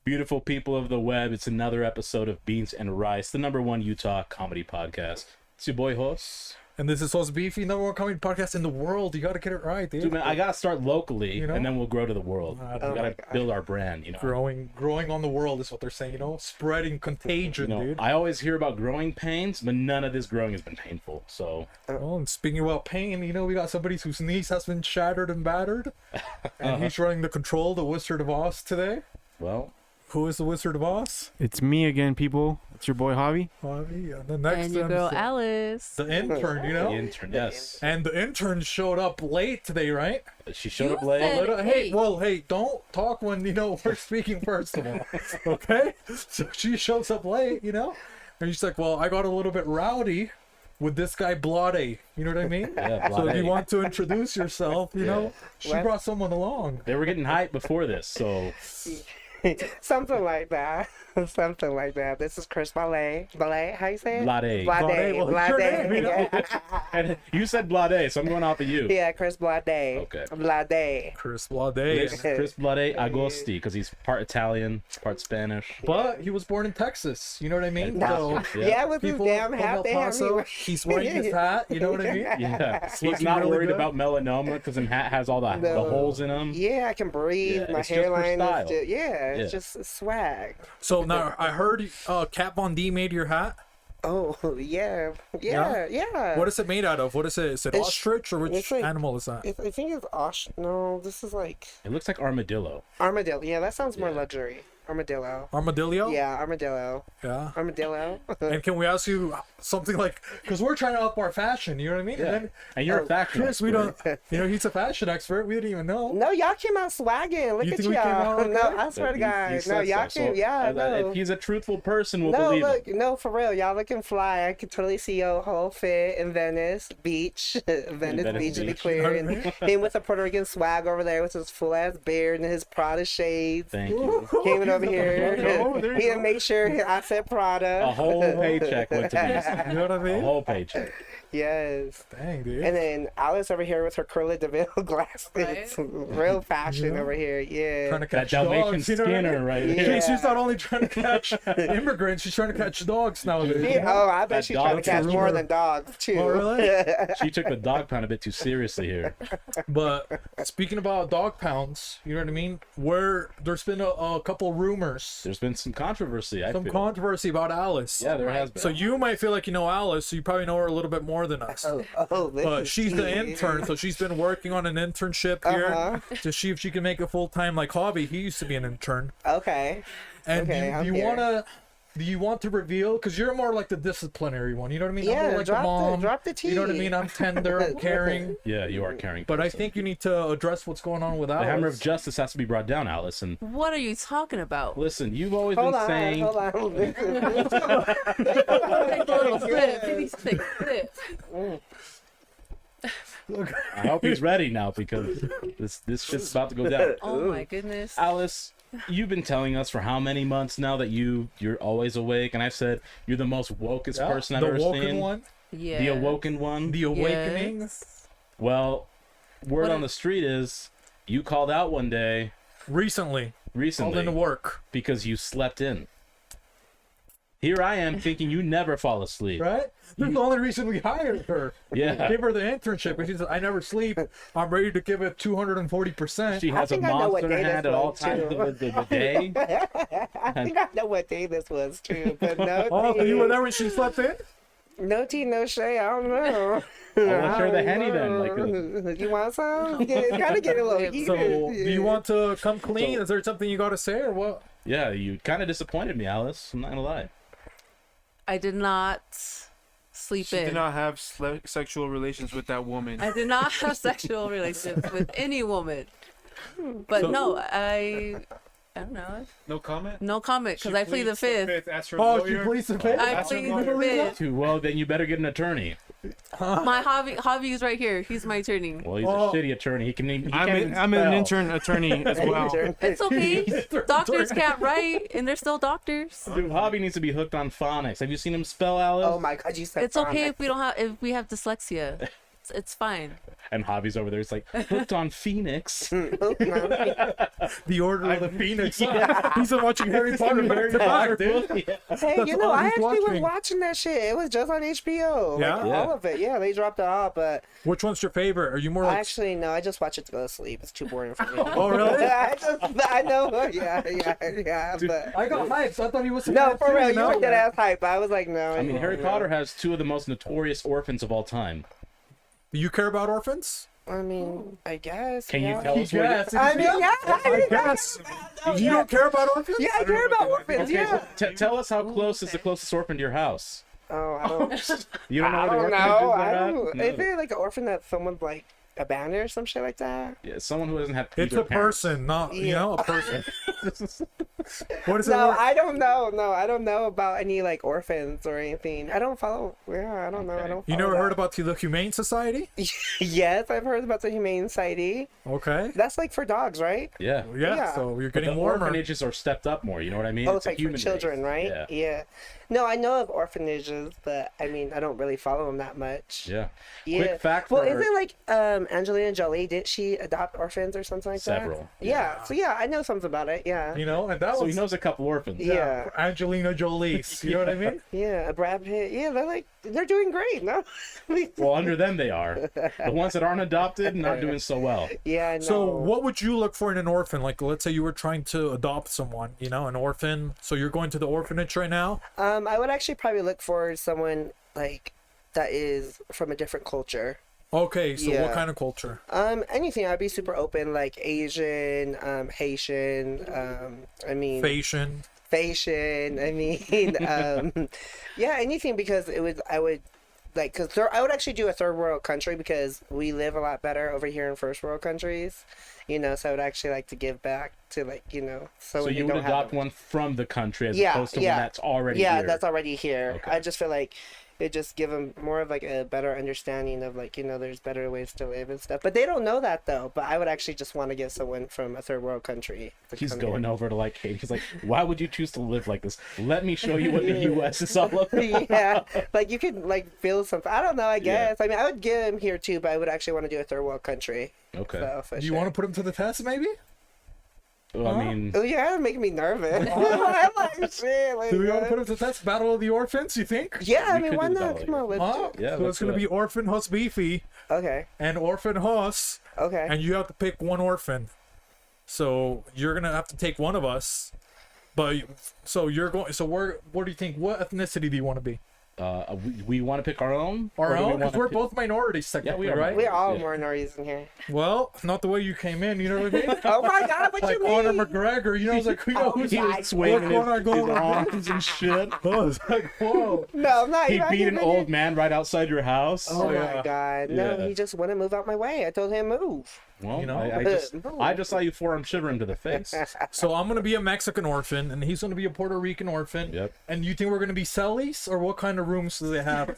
Beautiful people of the web, it's another episode of Beans and Rice, the #1 Utah comedy podcast. It's your boy Hos. And this is Hosbeefy, #1 comedy podcast in the world. You gotta get it right, dude. Dude, man, I gotta start locally, You know? and then we'll grow to the world. We gotta build our brand, Growing on the world is what they're saying, Spreading contagion, dude. I always hear about growing pains, but none of this growing has been painful, so... Oh, and speaking about pain, we got somebody whose knees has been shattered and battered. And he's running the control, the Wizard of Oz today. Well... Who is the Wizard of Oz? It's me again, people. It's your boy Javi. Javi. And the next and your girl episode, Alice. the intern, The intern, yes. And the intern showed up late today, right? She showed up You late. said- Hey, don't talk when, we're speaking first of all. Okay? So she shows up late, and she's like, well, I got a little bit rowdy with this guy Blade. You know what I mean? Yeah, So if Blade. you want to introduce yourself, she What? brought someone along. They were getting hyped before this, so... Something like that. Something like that. This is Chris Ballet. Ballet, how you say it? Blade. Blade, well, it's your name, And you said Blade, so I'm going off of you. Yeah, Chris Blade. Okay. Blade. Chris Blade. Chris Blade Agosti, because he's part Italian, part Spanish. But he was born in Texas. You know what I mean? No. So Yeah, with his people damn from hat, El they have Paso, me. he's wearing his hat. You know what I mean? Yeah, he's looking not really worried good. about melanoma because his hat has all the holes in them. Yeah, I can breathe. Yeah, My it's just for hairline style. is just, Yeah. it's just swag. So now I heard Kat Von D made your hat. Oh, yeah. What is it made out of? What is it? Is it It's- ostrich or which it's like- animal is that? I think it's No, this is like It looks like armadillo. armadillo. Yeah, that sounds more Yeah. luxury. Armadillo. Armadillo? Yeah, armadillo. Yeah. Armadillo. And can we ask you something like, because we're trying to up our fashion, you know what I mean? Yeah. And then, And you're a fashion Chris, we expert. don't, he's a fashion expert. We didn't even know. No, y'all came out swagging. Look You at think we came y'all. out okay? No, I swear to He God. No, said y'all so. came. Yeah, no. If he's a truthful person, we'll No, believe look, him. no, for real. Y'all looking fly. I could totally see your whole fit in Venice Beach. Venice Beach to be Beach. clear. And him with a Puerto Rican swag over there with his full ass beard and his Prada shades. Thank you. Came in over here. Oh, there you He go. didn't make sure I said Prada. A whole paycheck went to these. You know what I A mean? whole paycheck. Yes. Dang, dude. And then Alice over here with her Curly DeVille glasses. Right. Real fashion Yeah. over here. Yeah. Trying to That catch Dalmatian dogs, you know what I Skinner mean? right Yeah. here. She's not only trying to catch immigrants, she's trying to catch dogs nowadays. Yeah, oh, I bet That she's trying to dog catch more rumor. than dogs, too. Oh, really? She took the dog pound a bit too seriously here. But speaking about dog pounds, you know what I mean? There's been a couple rumors, There's been some controversy, I some feel. controversy about Alice. Yeah, there has been. So you might feel like you know Alice, so you probably know her a little bit more than us. But she's the intern, so she's been working on an internship here to see if she can make a full time like hobby. He used to be an intern. Okay. And Okay, I'm do you here. do you want to reveal? Because you're more like the disciplinary one. You know what I mean? I'm Yeah, more like drop the mom. drop the tea. You know what I mean? I'm tender, I'm caring. Yeah, you are carrying. But I think you need to address what's going on with the Alice. hammer of justice has to be brought down, Alice. And What are you talking about? listen, you've always Hold been on, saying. hold on. Take a little sip. You need to take a sip. I hope he's ready now because this shit's about to go down. Oh my goodness. Alice, you've been telling us for how many months now that you're always awake, and I've said you're the most wokest Yeah, person I've the ever woken seen. one, Yeah. The awoken one. the awakening. Yes. Well, word What on a- the street is you called out one day Recently, called recently into work, because you slept in. Here I am thinking you never fall asleep. right? That's the only reason we hired her. Yeah. Give her the internship, and she said, "I never sleep. I'm ready to give it 240%." She has a think I know what monster day hand this at all was, times too. of the day. I think I know what day this was, too. But no Oh, tea. so you were there when she slept in? No tea, no shade. I don't know. let's share the Henny then, like you want some? Kind of get a little heated. So, do you want to come clean? Is there something you got to say, or what? Yeah, you kind of disappointed me, Alice. I'm not gonna lie. I did not sleep She in. did not have sexual relations with that woman. I did not have sexual relations with any woman. But So- no, I don't know. No comment? No comment because I plead the fifth. Ask her Oh, lawyer. she pleads the fifth? I That's plead her the lawyer. fifth. Too well, then you better get an attorney. My Javi is right here. He's my attorney. Well, he's Oh. a shitty attorney. He can't I'm even an spell. intern attorney as well. It's okay. Doctors can't write, and they're still doctors. Dude, Javi needs to be hooked on phonics. Have you seen him spell, Alice? Oh my God, you said It's okay phonics. if we have dyslexia. It's fine. And Javi's over there. It's like hooked on Phoenix. The Order of the Phoenix. He's been watching Harry Potter back to back, dude. Yeah. Hey, That's you know, all I he's actually was watching. watching that shit. It was just on HBO. Yeah? Like, Yeah. all of it. Yeah, they dropped it off, but Which one's your favorite? Are you more like? actually, no, I just watch it to go to sleep. It's too boring for me. Oh, really? I know. Yeah. But I got hyped. I thought he was. no, for real, you know? were dead ass hype. I was like, no. I mean, Harry Potter has two of the most notorious orphans of all time. You care about orphans? I mean, I guess. Can you yeah. tell us what? Yes. I mean, yeah. I guess. You don't care about orphans? Yeah, I care about orphans. Okay, Yeah. tell us how close is the closest orphan to your house? Oh, I don't. You don't know I where the don't orphanages know. are I at? don't. No. Is it like an orphan that someone's like abandoned or some shit like that? Yeah, someone who doesn't have It's either a parent. person, not you Yeah. know, a person. What is it? No, I don't know. No, I don't know about any like orphans or anything. I don't follow. Yeah, I don't know. I don't. You follow never heard that. about the Humane Society? Yes, I've heard about the Humane Society. Okay. That's like for dogs, right? Yeah. Yeah. Yeah. So you're But getting the warmer. orphanages are stepped up more. You know what I mean? Oh, it's a like for human children, race. right? Yeah. Yeah. No, I know of orphanages, but I mean, I don't really follow them that much. Yeah. Yeah. Quick fact Well, for isn't like Angelina Jolie? Did she adopt orphans or something like Several, that? Yeah. So yeah, I know something about it. Yeah. You know, and that so was he knows a couple orphans. Yeah. Angelina Jolie. You know what I mean? Yeah, Brad Pitt. Yeah, they're doing great. No. Well, under them they are. The ones that aren't adopted, not doing so well. Yeah, I know. So what would you look for in an orphan? Like, let's say you were trying to adopt someone, you know, an orphan. So you're going to the orphanage right now? I would actually probably look for someone like that is from a different culture. Okay, so Yeah. what kind of culture? Anything. I'd be super open, like Asian, Haitian. I mean, Fashion. I mean, yeah, anything because I would like, cause I would actually do a third world country because we live a lot better over here in first world countries, you know. So I would actually like to give back to like, you know, So when you would don't have adopt them. one from the country as Yeah, opposed to yeah. one that's already Yeah, here. that's already here. Okay. I just feel like it just give them more of like a better understanding of like, you know, there's better ways to live and stuff. But they don't know that though. But I would actually just want to get someone from a third world country. to He's come going here. over to like Haiti. He's like, why would you choose to live like this? Let me show you what the U.S. is all about. Yeah, like you could like build something. I don't know. I Yeah. guess. I mean, I would get him here too, but I would actually want to do a third world country. Okay. So, for Do you sure. want to put him to the test, maybe? Well, I mean, Oh, you're kind of making me nervous. I'm like, shit. Like, Do we want to put him to the test? Battle of the Orphans, you think? yeah, I We mean, could why do the not? battle, Come on, let's Huh? do it. Yeah, so let's it's going do to it. be Orphan Hosbeefy Okay. and Orphan Hos, Okay. and you have to pick one orphan. So you're going to have to take one of us. But so you're going. So what do you think? What ethnicity do you want to be? we want to pick our own. or Our do we own? wanna Because we're pick- both minorities, technically, are right? We're all Yeah. minorities in here. Well, not the way you came in. You know what I mean? Oh my God, what Like you Conor mean? McGregor. You know, it's like you know who's He my was swinging What's his, going on? his arms and shit. Oh, it's like whoa. No, I'm not. He I'm not beat an even old in- man right outside your house. Oh yeah. my God. No, Yeah. he just wouldn't move out my way. I told him move. Well, You know? I just saw you forearm shiver him to the face. So I'm gonna be a Mexican orphan, and he's gonna be a Puerto Rican orphan. Yep. And you think we're gonna be cellies, or what kind of rooms do they have?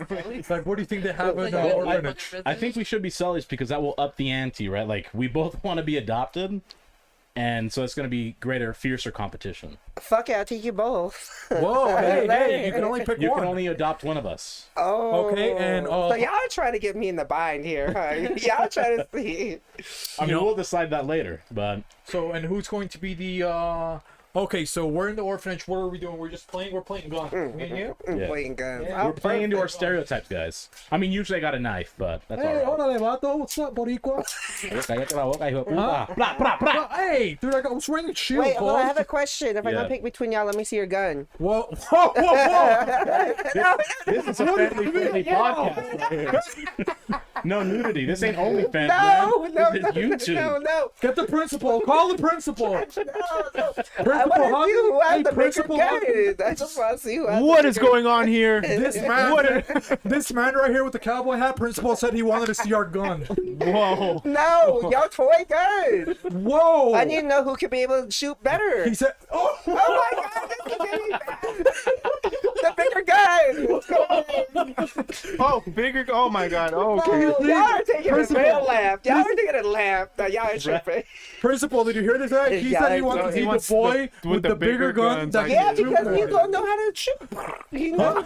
Like, what do you think they have in Like, the well, orphanage? I think we should be Sullies because that will up the ante, right? Like we both want to be adopted, and so it's going to be greater, fiercer competition. Fuck it, I'll take you both. Whoa, hey, you can only pick You one. can only adopt one of us. Oh. Okay, and, so y'all are trying to get me in the bind here, huh? Y'all trying to see. I mean, know- we'll decide that later, but So, and who's going to be the? Okay, so we're in the orphanage. What are we doing? We're just playing. We're playing gun. Me and you. Yeah. Playing guns. Yeah. we're playing into our perfect. stereotypes, guys. I mean, usually I got a knife, but that's Hey, all órale, vato. What's up, Boricua? right. Cállate la boca, hijo de puta. Blah, blah, blah. Hey, dude, I was wearing a shield. Wait, well, I Paul. have a question. If I Yeah. don't pick between y'all, let me see your gun. Whoa, whoa, whoa, whoa! This is a family-friendly podcast right here. No nudity. This ain't OnlyFans, No, man. no, This no, is YouTube. no. Get the principal. Call the principal. I Principal, want to see who Hey, has the bigger principal. gun. I just want to see who has What the is bigger- going on here? This man, this man right here with the cowboy hat. Principal said he wanted to see our gun. Whoa. No, y'all toy gun. Whoa! I need to know who could be able to shoot better. He said, "Oh, Oh my God, this is getting bad. The bigger gun. Oh, bigger. Oh my God. Oh, okay. Y'all are taking a real laugh. Y'all are taking a laugh. Now y'all are tripping. Principal, did you hear this? Right? He Yeah, said he I wants know. to He be wants the boy with the bigger gun. guns, That I Yeah, can shoot because you more. don't know how to shoot. You know?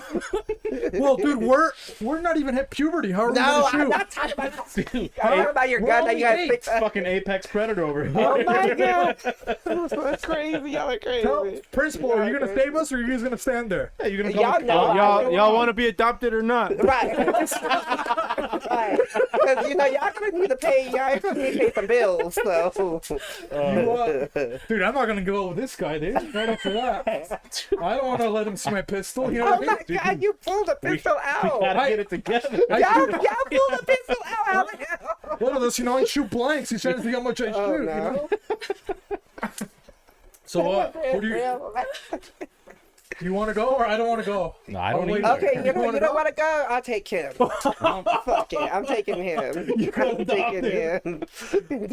Well, dude, we're not even hit puberty. How are we No, gonna I'm shoot? not talking about that. Dude, I'm talking about your we're gun that only you gotta eight. fix up. fucking apex predator over here. Oh my god. That's crazy. Y'all are Tell, crazy. Principal, are you gonna save us or are you just gonna stand there? Hey, you're gonna Y'all call the know cops? Y'all want to be adopted or not? Right. Right. Because, you know, y'all gonna need to pay, y'all gonna need to pay some bills, so. Dude, I'm not gonna go with this guy, dude. Right up for that. I don't want to let him see my pistol. You know Oh what I my mean? god, you pulled the pistol out. Gotta get it together. Y'all pulled the pistol out. How the hell? One of us, you know, I shoot blanks. He's trying to see how much I shoot. Oh, You no. know? So what? Who do you want to go or I don't want to go? No, I don't wait. either. Okay, you wanna don't go? want to go? I'll take him. Fuck it, I'm taking him. I'm taking him.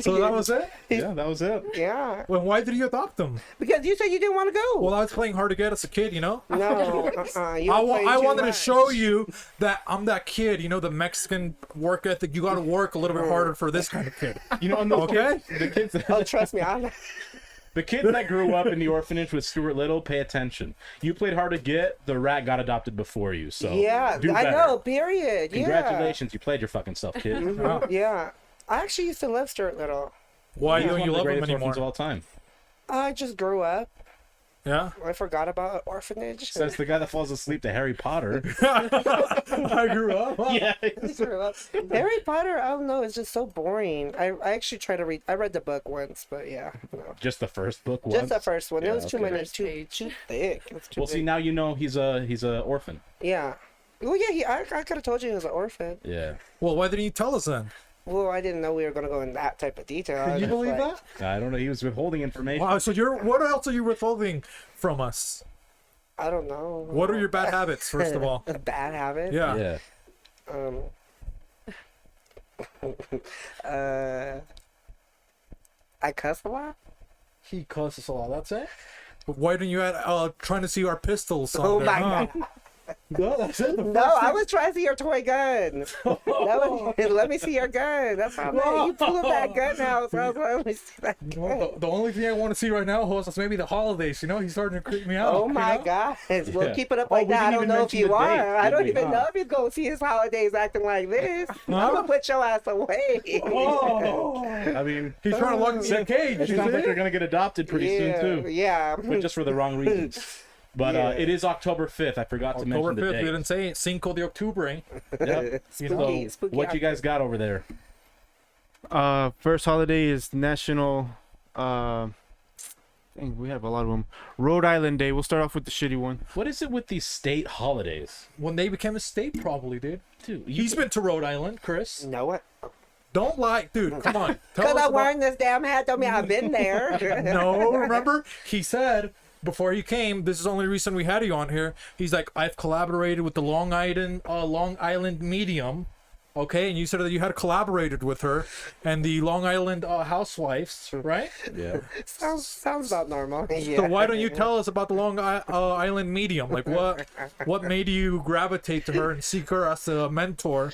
So that was it. Yeah, that was it. Yeah, Well, why did you adopt him? because you said you didn't want to go. Well, I was playing hard to get as a kid, you know. No, you I, were playing I too wanted to much. show you that I'm that kid, you know, the Mexican work ethic. You got to work a little bit harder for this kind of kid. You know, and those Okay? kids, Oh, trust me, the kids that grew up in the orphanage with Stuart Little, pay attention. You played hard to get. The rat got adopted before you, so yeah, do I better. know. Period. Congratulations, you played your fucking self, kid. Wow. Yeah, I actually used to love Stuart Little. Why He's don't one you of the love him greatest orphans of anymore? all time. I just grew up. Yeah, I forgot about orphanage. Says the guy that falls asleep to Harry Potter. I grew up. Yeah. I grew up. Harry Potter, I don't know, it's just so boring. I actually tried to read. I read the book once, but yeah, no. Just the first book. Just once? the first one. Yeah, It was too okay. many. It was too thick. It was too Well, see, big. now you know he's a orphan. Yeah. Well, yeah. I could have told you he was an orphan. Yeah. Well, why didn't you tell us then? Well, I didn't know we were gonna go in that type of detail. I Can was you just believe like, that? I don't know. He was withholding information. Wow. So what else are you withholding from us? I don't know. What are your bad habits, first of all? Bad habit? Yeah. Yeah. I cuss a lot. He cusses a lot. That's it. But why didn't you add trying to see our pistols? On Oh there, my huh? god. No, that's it. No, I was trying to see your toy gun. Let me see your gun. That's how you pulled that gun out. So I was like, let me see that You gun. know, the only thing I want to see right now, host, is maybe the holidays. You know, he's starting to creep me out. Oh you my know? God. Well, Yeah. keep it up Oh, like we that. I didn't don't even know if mention you the are. dates, I did don't we? even know if he's going to see his holidays acting like this. I'm going to put your ass away. Oh, I mean, he's trying to lock us in a cage. it You sounds like see? you're gonna get adopted pretty soon too, Yeah. but just for the wrong reasons. But Yeah. it is October 5th. I forgot to October mention the 5th, date. we didn't say it. Cinco de Octubre. Yep. You know? Spooky, So, spooky what you guys got over there? First holiday is National. Dang, we have a lot of them. Rhode Island Day. We'll start off with the shitty one. What is it with these state holidays, When they became a state, probably, dude. dude? He's been to Rhode Island, Chris. Know what? Don't lie, dude. Come on. Tell Because us I'm about- wearing this damn hat, don't mean I've been there. No, remember? He said before he came, this is the only reason we had you on here. He's like, I've collaborated with the Long Island Medium. Okay, and you said that you had collaborated with her and the Long Island housewives, right? Yeah. sounds about normal. Yeah. So why don't you tell us about the Long Island Medium? Like what made you gravitate to her and seek her as a mentor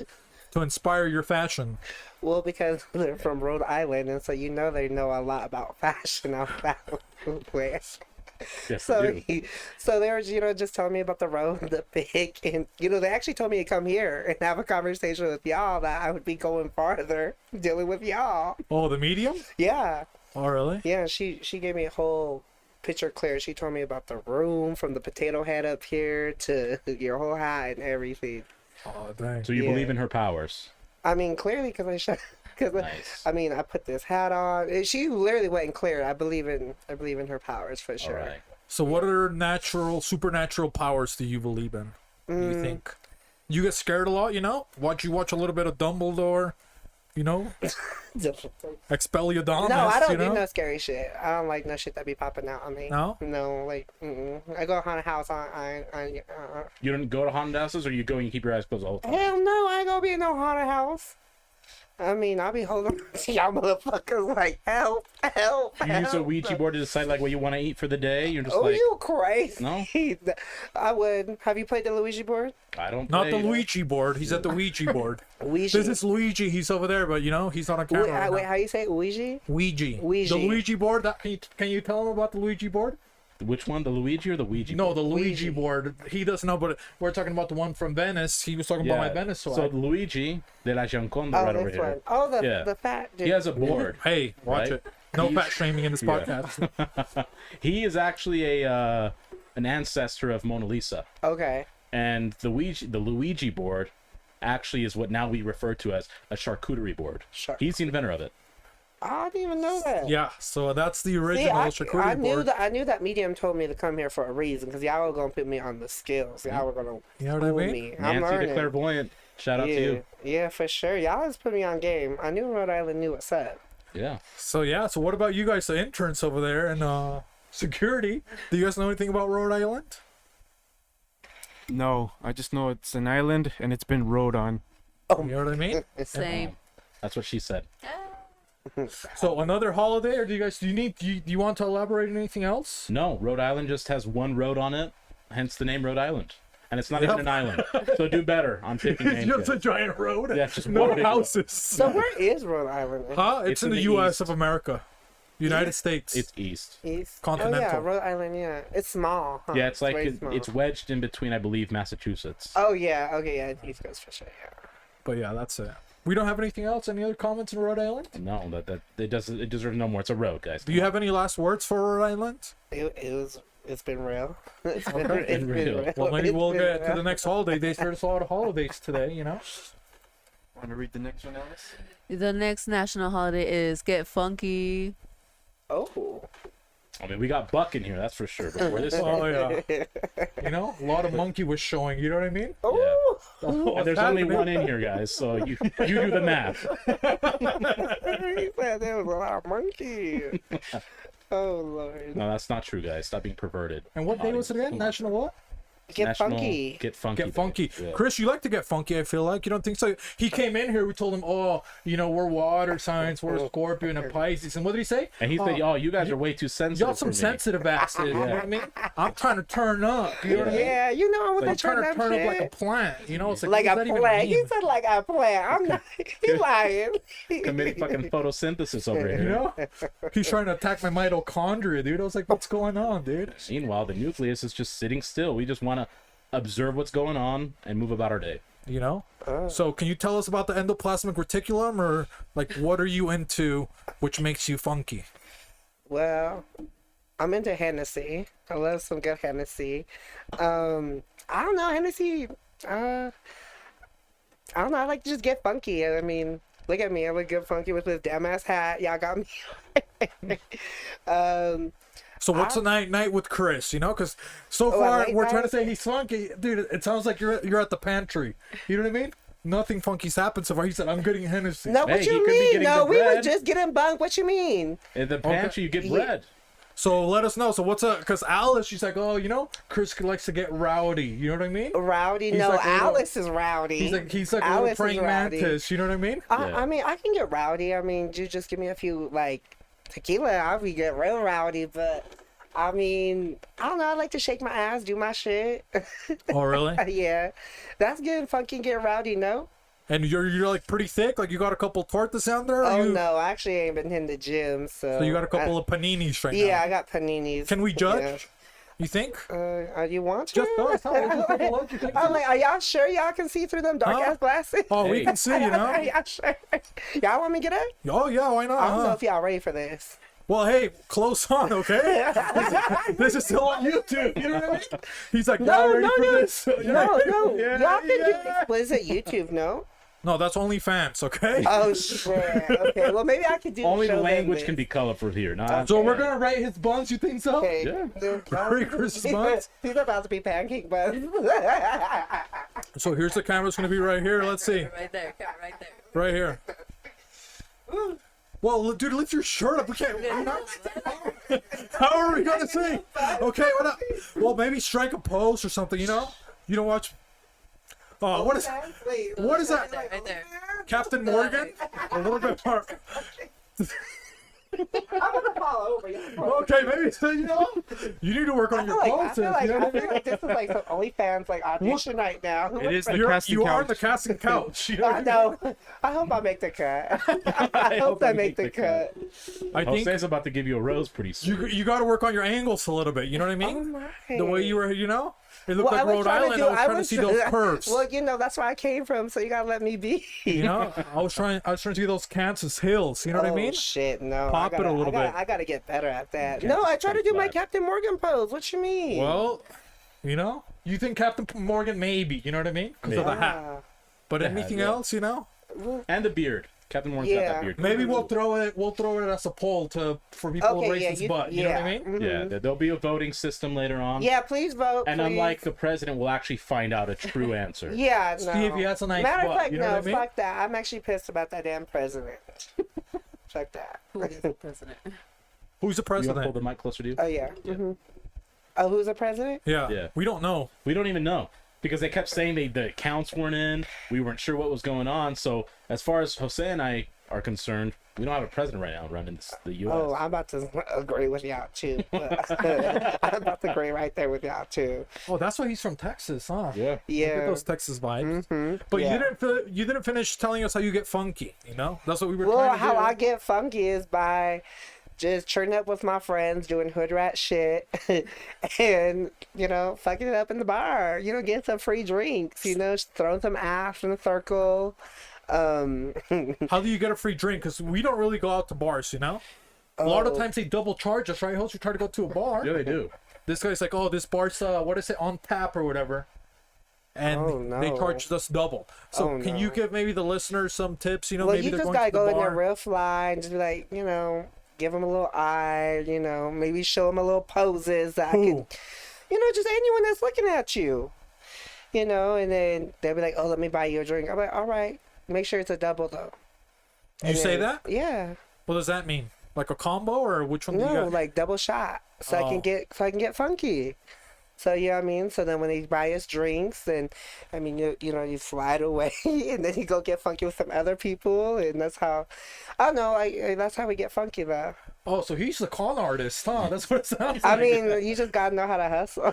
to inspire your fashion? Well, because they're from Rhode Island, and so you know they know a lot about fashion out that way. Yes, So, you do. so they were, just telling me about the road, the pig, and they actually told me to come here and have a conversation with y'all that I would be going farther dealing with y'all. Oh, the Medium? Yeah, Oh, really? yeah. She gave me a whole picture clear. She told me about the room from the potato head up here to your whole hat and everything. Oh, dang. So you Yeah. believe in her powers? I mean, clearly, because Nice. I mean, I put this hat on. She literally went and cleared. I believe in her powers for All sure. right. So what other supernatural powers do you believe in? Do you think? You get scared a lot, you know? You watch a little bit of Dumbledore, you know? Expelliarmus, No, I don't you do know? no scary shit. I don't like no shit that be popping out on me. No? No, like, I go to haunted house. You don't go to haunted houses, or you go and you keep your eyes closed all the time? Hell no, I ain't gonna be in no haunted house. I mean, I'll be holding on to y'all motherfuckers like, help, help, You use a help. Ouija board to decide like what you want to eat for the day. You're just Oh, like, you crazy? No? I would. Have you played the Luigi board? I don't. Not the play. Luigi board. He's at the Ouija board. Ouija. This is Luigi. He's over there, but you know he's on a camera. right Wait, now. how you say it? Ouija? Ouija. Ouija. The Luigi board. That can you tell him about the Luigi board? Which one, the Luigi or the Ouija? No, board? the Luigi Ouija. board. He doesn't know, but we're talking about the one from Venice. He was talking about my Venice So swag. Luigi de la Gioconda Oh, right over this here. one. Oh, Yeah. the fat dude. He has a board. Hey, watch Right? it. No He's- fat shaming in this Yeah. podcast. He is actually a an ancestor of Mona Lisa, Okay. and the Luigi board actually is what now we refer to as a charcuterie board. Char- He's the inventor of it. I didn't even know that. Yeah, so that's the See, original I charcuterie knew board. that. I knew that medium told me to come here for a reason because y'all were gonna put me on the scales. Y'all were gonna You know what I fool mean? me. I'm Nancy the learning. clairvoyant. Shout out yeah, to you. yeah, for sure. Y'all just put me on game. I knew Rhode Island knew what's up. Yeah. So yeah, so what about you guys, the interns over there and security? Do you guys know anything about Rhode Island? No, I just know it's an island and it's been rode on. You know what I mean? Same. That's what she said. So another holiday, or do you want to elaborate on anything else? No, Rhode Island just has one road on it, hence the name Rhode Island. And it's not even an island. So do better on picking It's names. just a guys. giant road. Yeah, just no one big road. houses. So where is Rhode Island? Huh? It's in the U.S. east. of America, United States. It's east. East. Continental. Oh yeah, Rhode Island. Yeah, it's small. Huh? Yeah, it's like very small. it's wedged in between, I believe, Massachusetts. Oh yeah. Okay. Yeah. East Coast for sure. Yeah. But yeah, that's it. We don't have anything else. Any other comments in Rhode Island? No, that it deserves no more. It's a road, guys. Do you have any last words for Rhode Island? It's been real. It's been, Okay. it's been real. Well, maybe It's we'll been get to real. the next holiday. There's a lot of holidays today, you know. Want to read the next one, Alice? The next national holiday is Get Funky. Oh. I mean, we got Buck in here, that's for sure. Before this, Oh yeah. You know, a lot of monkey was showing. You know what I mean? Oh. and there's only one in here, guys. So you do the math. He said there was a lot of monkey. Oh Lord. No, that's not true, guys. Stop being perverted. And what day was it again? National what? Get National funky. Get funky. Get funky. Day. Yeah. Chris, you like to get funky, I feel like. You don't think so? He came in here, we told him, oh, you know, we're water signs, we're Scorpio and a Pisces. And what did he say? And he said, "Oh, you guys are way too sensitive." Y'all some for me. sensitive asses. You know what I mean? I'm trying to turn up. You know what I mean? Yeah, you know I'm with I'm the trying to turn turn up up like a shit. plant. You know, it's like, Like what a does that even plant. He mean? said like a plant. I'm not. He lying. Committing fucking photosynthesis over You here. know? He's trying to attack my mitochondria, dude. I was like, what's going on, dude? Meanwhile, the nucleus is just sitting still. We just want to observe what's going on and move about our day. You know? So can you tell us about the endoplasmic reticulum, or like what are you into which makes you funky? Well, I'm into Hennessy. I love some good Hennessy. I don't know, Hennessy. I don't know. I like to just get funky. I mean, look at me. I look good funky with this damn ass hat. Y'all got me. So what's a night with Chris? You know, because so Oh, a far late we're trying to night? say he's funky, dude. It sounds like you're at the pantry. You know what I mean? Nothing funky's happened so far. He said, "I'm getting Hennessy." No, Hey, what he you could be mean? getting No, the we were bread. just getting bunked. What you mean? In the pantry, you get bread. So let us know. So what's up? Because Alice, she's like, oh, you know, Chris likes to get rowdy. You know what I mean? Rowdy? He's No, like a little- Alice is rowdy. He's like a Alice little is praying rowdy. mantis. You know what I mean? Yeah. I mean, I can get rowdy. I mean, you just give me a few like tequila, I'll be get real rowdy. But I mean, I don't know. I like to shake my ass, do my shit. Oh, really? Yeah, that's getting funky, and get rowdy. No. And you're like pretty thick. Like you got a couple tortas down there. or Oh you, no, I actually ain't been in the gym, so. So you got a couple of paninis right Yeah, now. I got paninis. Can we judge? You think? You want to? Just us. Huh? Just take a look. You think I'm so? like, are y'all sure y'all can see through them dark Huh? ass glasses? Oh, we Hey. can see. You Are know. y'all sure? Y'all want me to get up? Oh yeah, why not? I don't know Huh? if y'all ready for this. Well, hey, close on, okay? This is still on YouTube. You know what I mean? He's like, No, y'all ready no, for no. this? No, Yeah, y'all can do yeah. this. What is it? YouTube? No. No, that's OnlyFans, okay? Oh shit. Okay. Well, maybe I could do. Only show them language this. can be colorful here. Not So we're gonna rate his buns. You think so? Okay. Yeah. Merry Christmas buns. These are about to be pancake buns. So here's the camera's gonna be right here. Let's see, Right there, right there. right here. Well, dude, lift your shirt up. We can't. I'm not, how are we gonna see? Okay, what up? Well, maybe strike a pose or something. You know? You don't watch. Oh, what is? Wait. What is that? Right there. Captain Morgan, a little bit more. I'm gonna fall over. Okay, maybe you know you need to work on your I poses. feel like, You know what I I feel mean? like this is like some OnlyFans like audition right now. It is the You casting are couch. the casting couch. You know what I I mean? know. I hope I make the cut. I hope I make the cut. I think Jose's about to give you a rose pretty soon. you got to work on your angles a little bit. You know what I Oh mean? my. The way you were, you know, it looked Well, I like was Rhode trying to Island. do- I was trying to see those curves. Well, you know, that's where I came from, so you gotta let me be. You know, I was trying to see those Kansas hills. You know what I Oh, mean? shit, no. Pop it a little bit. I gotta get better at that. Kansas No, I try to pretty do my flat. Captain Morgan pose. What you mean? Well, you know, you think Captain Morgan maybe? You know what I mean? Because of the hat. Ah, But The hat, anything yeah. else, you know? And the beard. Captain Morgan's got Yeah. that beard. Maybe we'll throw it as a poll for people to okay, raise yeah, his butt. You know what I mean? mhm. Yeah, there'll be a voting system later on. Yeah, please vote. And please. unlike the president, we'll actually find out a true answer. Yeah, no. See if he has a nice Matter butt, of fact, you know no, what I mean? fuck that. I'm actually pissed about that damn president. Fuck that. Who is the president? Who's the You want to pull president? the mic closer to you? Oh yeah. hmm Oh, who's the president? Yeah. Yeah. We don't know. We don't even know because they kept saying the accounts weren't in. We weren't sure what was going on. So as far as Jose and I are concerned, we don't have a president right now running the U.S. Oh, I'm about to agree with y'all too. I'm about to agree right there with y'all too. Oh, that's why he's from Texas, huh? Yeah. Yeah. Get those Texas vibes. But yeah. you didn't finish telling us how you get funky. You know, that's what we were Well, trying to how do. I get funky is by just turning up with my friends, doing hood rat shit, and you know, fucking it up in the bar. You know, getting some free drinks. You know, throwing some ass in a circle. How do you get a free drink? Because we don't really go out to bars. You know, a lot of Oh. times they double charge us, right? Host, we try to go to a bar. Yeah, they do. This guy's like, oh, this bar's what is it, on tap or whatever, and Oh, they no. charged us double. So Oh, can no. you give maybe the listeners some tips? You know, Well, maybe you they're just going gotta to the go in there bar. real fly and just be like, you know, give them a little eye. You know, maybe show them a little poses that I Who? can, you know, just anyone that's looking at you. You know, and then they'll be like, oh, let me buy you a drink. I'm like, all right, make sure it's a double though. You And say then- that? Yeah. What does that mean? Like a combo, or which one do you No, got? like double shot, so I Oh. can get funky. So you know what I mean. So then when they buy us drinks, then I mean you know you slide away, and then you go get funky with some other people, and that's how. I don't know. That's how we get funky though. Oh, so he's the con artist, huh? That's what it sounds I like. mean, you just gotta know how to hustle.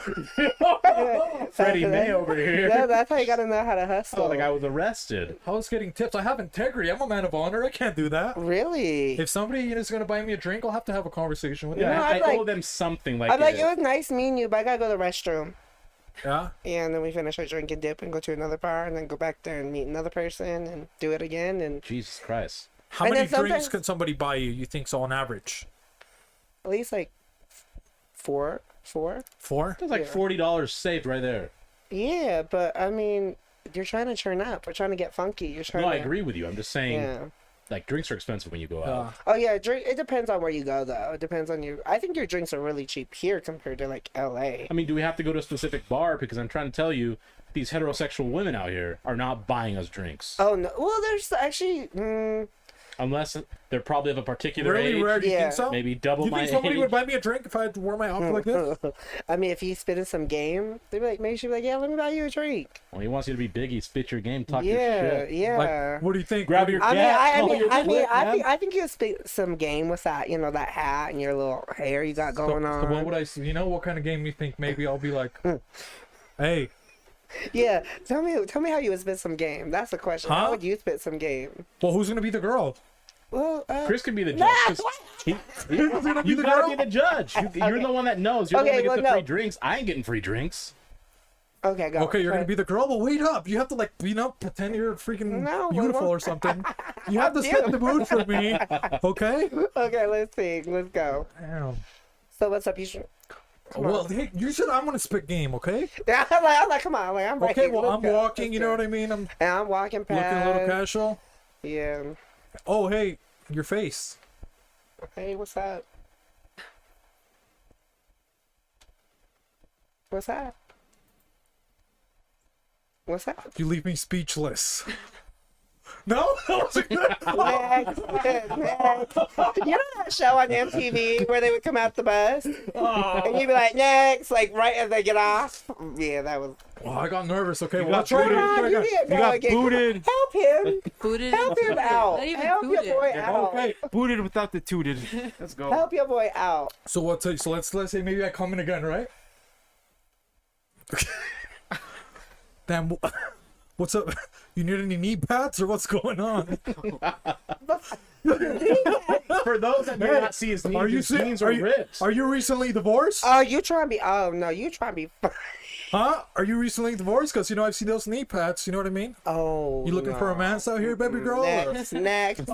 Freddie May over here. That's how you gotta know how to hustle. Oh, like I was arrested. I was getting tips. I have integrity. I'm a man of honor. I can't do that. Really? If somebody is going to buy me a drink, I'll have to have a conversation with Yeah, know, them. I I'd like- owe them something like I'm like, it. it was nice meeting you, but I gotta go to the restroom. Yeah. And then we finish our drink and dip and go to another bar and then go back there and meet another person and do it again. And Jesus Christ. How And many then drinks sometimes- can somebody buy you? You think so on average? at least like four. 4? That's like Yeah. $40 saved right there. Yeah, but I mean, you're trying to churn up. We're trying to get funky. You're trying No, to. I agree with you. I'm just saying, Yeah. like, drinks are expensive when you go out. Yeah. Oh yeah, drink. It depends on where you go though. It depends on you. I think your drinks are really cheap here compared to like L.A. I mean, do we have to go to a specific bar? Because I'm trying to tell you, these heterosexual women out here are not buying us drinks. Oh no. Well, there's actually. Unless they're probably of a particular Really age. rare? Do you Yeah. think so? Maybe double You my think somebody age. would buy me a drink if I had to wear my outfit like this? I mean, if he's spitting some game, they'd be like, maybe she'd be like, yeah, let me buy you a drink. Well, he wants you to be big. He spit your game, talk your Yeah, shit. yeah. Like, what do you think? Grab What do your you- I mean, gat, I call mean, your I mean, clip, man. I think you spit some game with that, you know, that hat and your little hair you got going so on. what would I? You know, what kind of game you think? Maybe I'll be like, hey, Yeah, tell me how you would spit some game. That's the question. Huh? How would you spit some game? well, who's gonna be the girl? Well, Chris can be the judge. Nah, 'cause you the gotta girl? be the judge. You're the one that knows. You're the one Okay, that gets the well, free no. drinks. I ain't getting free drinks. okay, go. Okay, you're gonna be the girl. Well, wait up. You have to like, you know, pretend you're freaking No, beautiful well, or something. You have to set the mood for me. Okay. Okay, let's see. Let's go. Damn. So what's up? You should. Well, hey, you said I'm gonna spit game, okay? Yeah, I'm like, come on, like I'm right Okay. here. Well, Let's I'm go. walking. Let's You know go. what I mean? I'm And I'm walking looking a past. little casual. Yeah. Oh, hey, your face. Hey, what's up? What's up? What's up? You leave me speechless. No, that was good. Next. You know that show on MTV where they would come out the bus and you'd be like, next, like right as they get off. Yeah, that was. Oh, I got nervous. Okay, well, got let's try booted. it. You did, You bro. got Again. booted. Help him. Booted. Help him out. Not even Help your booted. boy out. Okay, Booted without the tooted. Let's go. Help your boy out. so let's say maybe I come in again, right? Damn, what's up? You need any knee pads or what's going on? For those that may not see his knees, Are you his se- jeans are are you ripped. are you recently divorced? Oh, you trying to be? Oh no, you trying to be? Huh? Are you recently divorced? Because I've seen those knee pads. You know what I mean? Oh, You looking for a no. man out here, baby girl? or- Next. Cancel.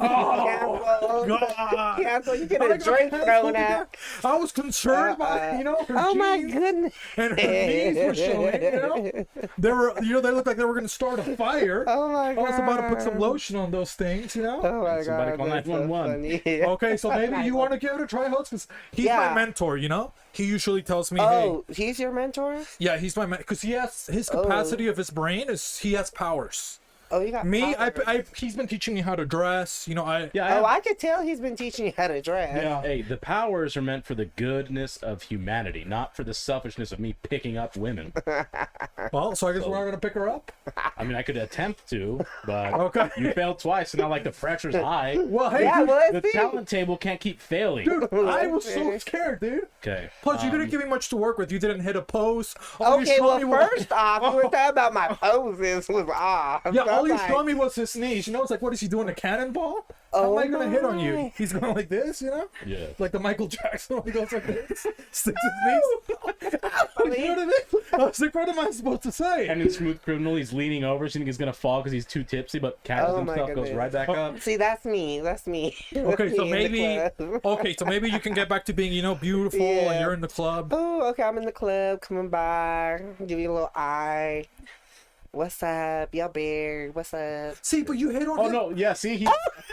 God. Cancel. You get I a got drink canceled thrown again. out. I was concerned by her Oh my jeans goodness. and her knees were showing. They were, they looked like they were gonna start a fire. Oh my I god. was about to put some lotion on those things, Oh my Somebody god. call that's so 911. funny. Okay, so maybe you want to give it a try, Host, because he's Yeah. my mentor. He usually tells me, hey, Oh, he's your mentor? yeah, he's my because he has his capacity of his brain is he has powers. Oh, you got Me, powers. he's been teaching me how to dress. Yeah, Oh, I could tell he's been teaching you how to dress. Yeah. Hey, the powers are meant for the goodness of humanity, not for the selfishness of me picking up women. Well, so I guess we're not gonna pick her up. I mean, I could attempt to, but Okay. you failed twice, and now like the pressure's high. Well, hey, Yeah, dude, well, The let's see. talent table can't keep failing. dude, I was so scared, dude. Okay. Plus, you didn't give me much to work with. You didn't hit a pose. All you Okay, showed well, me was- first off, we were talking about my poses was off. yeah, So all I'm you like, showed me was his knees. It's like, what is he doing? A cannonball? How am I gonna hit on you? my. He's going like this, Yeah. like the Michael Jackson when he goes like this, sticks his knees. You know what I mean? I was like, what am I supposed to say? And in Smooth Criminal, he's leaning over, thinking he's gonna fall because he's too tipsy, but catches Oh my himself, goes goodness. right back up. See, that's me. That's me. Okay, That's so me in the maybe, club. okay, so maybe you can get back to being, beautiful, Yeah. and you're in the club. Oh, okay. I'm in the club, coming by, give you a little eye. What's up, yo, beard? What's up? See, but you hit on Oh him. no, yeah, see, he